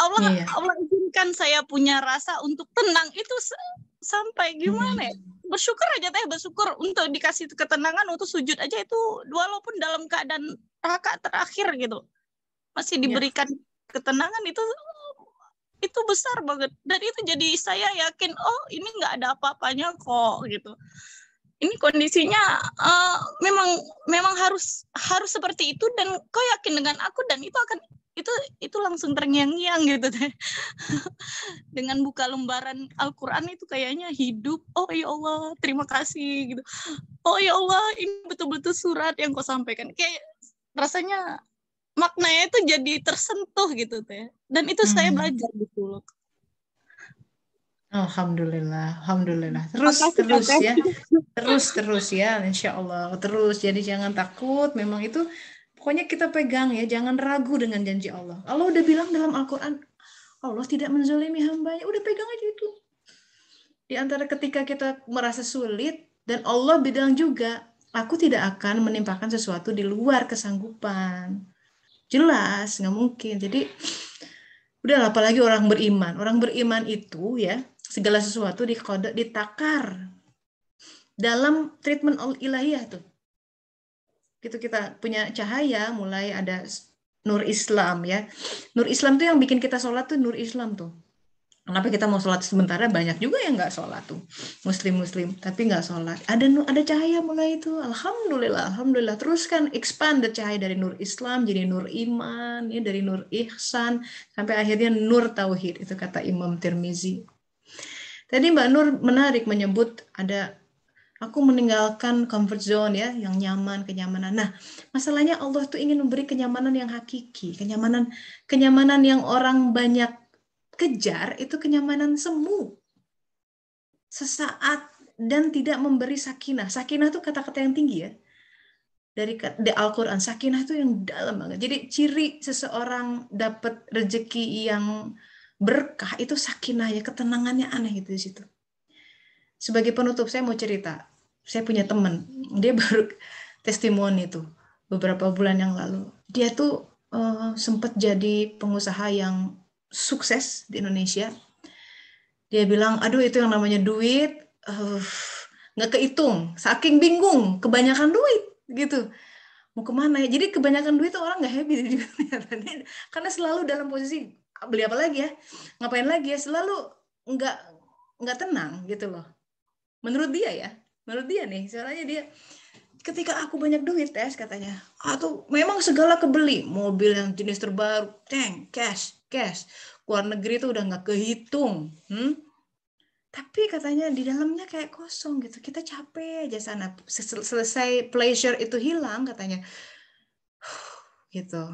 Allah izinkan saya punya rasa untuk tenang itu sampai gimana ya? Bersyukur aja Teh, bersyukur untuk dikasih ketenangan untuk sujud aja itu walaupun dalam keadaan rakaat terakhir gitu. Masih diberikan ketenangan itu besar banget. Dan itu jadi saya yakin, oh ini nggak ada apa-apanya kok gitu. Ini kondisinya memang harus seperti itu dan kau yakin dengan aku dan itu langsung terngiang-ngiang gitu Teh. Dengan buka lembaran Al-Qur'an itu kayaknya hidup. Oh ya Allah, terima kasih gitu. Oh ya Allah, ini betul-betul surat yang kau sampaikan. Kayak rasanya maknanya itu jadi tersentuh gitu Teh. Dan itu saya belajar gitu loh. Alhamdulillah. Terus ya, insya Allah terus. Jadi jangan takut. Memang itu pokoknya kita pegang ya, jangan ragu dengan janji Allah. Allah udah bilang dalam Al-Quran, Allah tidak menzalimi hambanya. Udah pegang aja itu. Di antara ketika kita merasa sulit dan Allah bilang juga, aku tidak akan menimpakan sesuatu di luar kesanggupan. Jelas, nggak mungkin. Jadi, udah apalagi orang beriman. Orang beriman itu ya, segala sesuatu dikode, ditakar dalam treatment ilahiyah tuh. Gitu kita punya cahaya, mulai ada nur Islam ya. Nur Islam tuh yang bikin kita sholat tuh nur Islam tuh. Kenapa kita mau sholat sementara, banyak juga yang nggak sholat tuh, muslim tapi nggak sholat. Ada cahaya mulai itu, alhamdulillah. Terus kan expand cahaya dari nur Islam jadi nur iman, ya dari nur ihsan sampai akhirnya nur tauhid, itu kata Imam Tirmizi. Tadi Mbak Nur menarik menyebut ada aku meninggalkan comfort zone ya, yang nyaman, kenyamanan. Nah, masalahnya Allah tuh ingin memberi kenyamanan yang hakiki, kenyamanan yang orang banyak kejar, itu kenyamanan semu. Sesaat dan tidak memberi sakinah. Sakinah itu kata-kata yang tinggi ya. Dari Al-Quran, sakinah itu yang dalam banget. Jadi ciri seseorang dapat rezeki yang berkah itu sakinahnya, ketenangannya aneh gitu di situ. Sebagai penutup saya mau cerita. Saya punya teman, dia baru testimoni tuh beberapa bulan yang lalu. Dia tuh sempat jadi pengusaha yang sukses di Indonesia. Dia bilang, aduh itu yang namanya duit nggak kehitung, saking bingung, kebanyakan duit gitu. Mau kemana ya? Jadi kebanyakan duit tuh orang nggak happy di dunia. Karena selalu dalam posisi beli apa lagi ya, ngapain lagi ya, selalu nggak tenang gitu loh. Menurut dia nih, soalnya dia ketika aku banyak duit katanya, atau memang segala kebeli, mobil yang jenis terbaru, cash, luar negeri itu udah nggak kehitung, tapi katanya di dalamnya kayak kosong gitu, kita capek aja sana, selesai pleasure itu hilang katanya, gitu.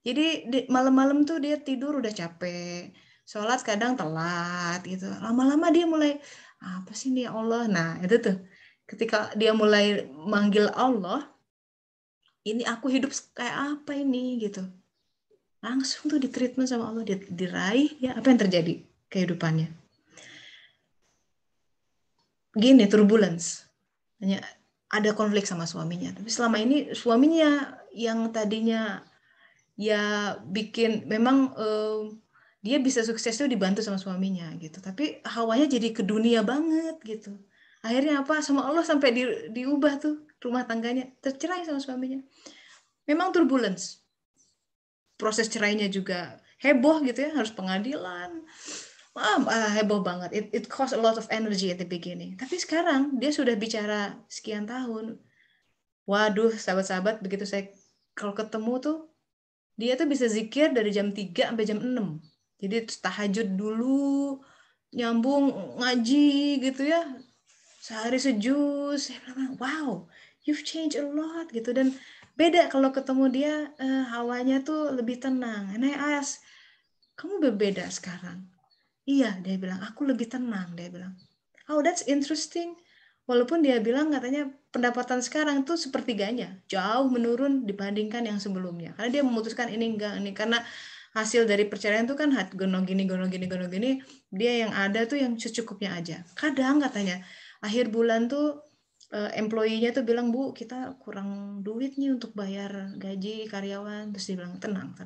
Jadi malam-malam tuh dia tidur udah capek, sholat kadang telat gitu, lama-lama dia mulai apa sih nih Allah, nah itu tuh ketika dia mulai manggil Allah, ini aku hidup kayak apa ini gitu, langsung tuh ditreatment sama Allah, diraih ya, apa yang terjadi kehidupannya. Gini, turbulence, hanya ada konflik sama suaminya, tapi selama ini suaminya yang tadinya ya bikin memang dia bisa sukses tuh dibantu sama suaminya gitu, tapi hawanya jadi ke dunia banget gitu. Akhirnya apa, sama Allah sampai diubah tuh rumah tangganya, tercerai sama suaminya. Memang turbulence. Proses cerainya juga heboh gitu ya, harus pengadilan. Heboh banget. It cost a lot of energy at the beginning. Tapi sekarang dia sudah bicara sekian tahun. Waduh, sahabat-sahabat, begitu saya kalau ketemu tuh, dia tuh bisa zikir dari jam 3 sampai jam 6. Jadi tahajud dulu, nyambung ngaji gitu ya. Sehari sejus. Saya bilang, wow, you've changed a lot gitu. Dan beda kalau ketemu dia, hawanya tuh lebih tenang. And I ask, kamu berbeda sekarang? Iya, dia bilang, aku lebih tenang, dia bilang. Oh, that's interesting. Walaupun dia bilang katanya pendapatan sekarang tuh sepertiganya, jauh menurun dibandingkan yang sebelumnya. Karena dia memutuskan ini enggak, ini karena hasil dari perceraian tuh kan gini, dia yang ada tuh yang secukupnya aja. Kadang katanya akhir bulan tuh employee-nya tuh bilang, Bu, kita kurang duit nih untuk bayar gaji karyawan. Terus dia bilang, tenang,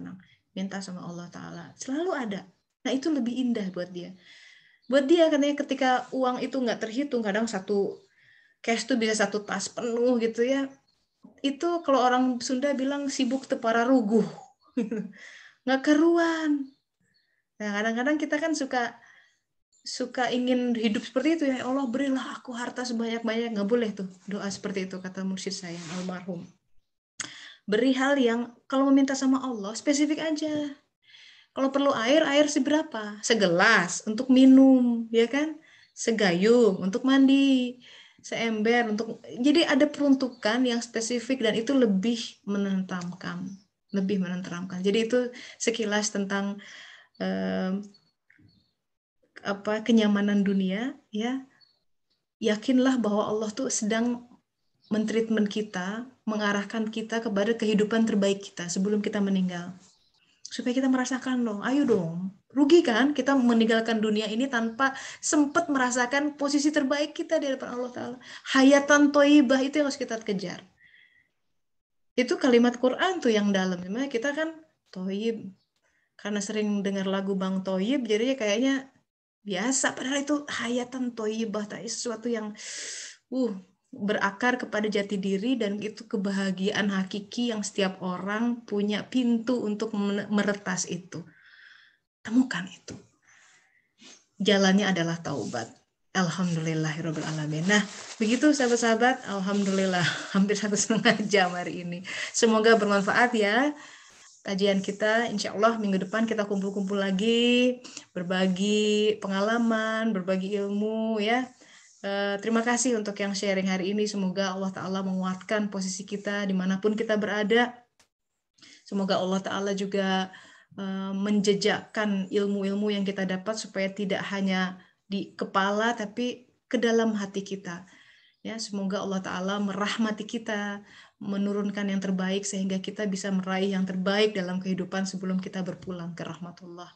minta sama Allah Ta'ala, selalu ada. Nah itu lebih indah buat dia. Buat dia katanya ketika uang itu nggak terhitung, kadang satu cash tuh bisa satu tas penuh gitu ya. Itu kalau orang Sunda bilang sibuk tepara ruguh. Nggak keruan. Nah kadang-kadang kita kan suka ingin hidup seperti itu ya. Allah berilah aku harta sebanyak-banyak. Nggak boleh tuh doa seperti itu, kata mursyid saya almarhum. Beri hal yang kalau meminta sama Allah spesifik aja. Kalau perlu air seberapa? Segelas untuk minum, ya kan? Segayung untuk mandi, seember untuk. Jadi ada peruntukan yang spesifik dan itu lebih menenteramkan. Jadi itu sekilas tentang kenyamanan dunia, ya. Yakinlah bahwa Allah tuh sedang mentreatment kita, mengarahkan kita kepada kehidupan terbaik kita sebelum kita meninggal. supaya kita merasakan loh. Ayo dong, rugi kan kita meninggalkan dunia ini tanpa sempat merasakan posisi terbaik kita di hadapan Allah Ta'ala. Hayatan toibah itu yang harus kita kejar. Itu kalimat Quran tuh yang dalam. Sebenarnya kita kan toib, karena sering dengar lagu Bang Toib, jadinya kayaknya biasa. Padahal itu hayatan toibah, sesuatu yang berakar kepada jati diri, dan itu kebahagiaan hakiki yang setiap orang punya pintu untuk meretas itu. Temukan itu. Jalannya adalah taubat. Alhamdulillahirabbil alamin. Nah, begitu sahabat-sahabat, alhamdulillah hampir 1,5 jam hari ini. Semoga bermanfaat ya kajian kita. Insya Allah minggu depan kita kumpul-kumpul lagi, berbagi pengalaman, berbagi ilmu ya. Terima kasih untuk yang sharing hari ini. Semoga Allah Ta'ala menguatkan posisi kita dimanapun kita berada. Semoga Allah Ta'ala juga menjejakkan ilmu-ilmu yang kita dapat supaya tidak hanya di kepala tapi ke dalam hati kita. Ya, semoga Allah Ta'ala merahmati kita, menurunkan yang terbaik sehingga kita bisa meraih yang terbaik dalam kehidupan sebelum kita berpulang ke rahmatullah.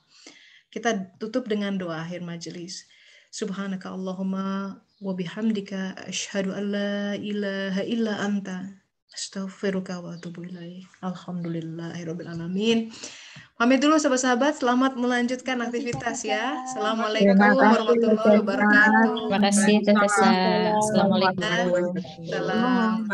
Kita tutup dengan doa akhir majelis. Subhanaka Allahumma wa bihamdika asyhadu an la ilaha illa anta astaghfiruka wa atubu ilaik. Alhamdulillahirabbil alamin. Pamit dulu sahabat-sahabat, selamat melanjutkan aktivitas ya. Assalamualaikum warahmatullahi wabarakatuh. Terima kasih Teh Tessa. Assalamualaikum. Salam.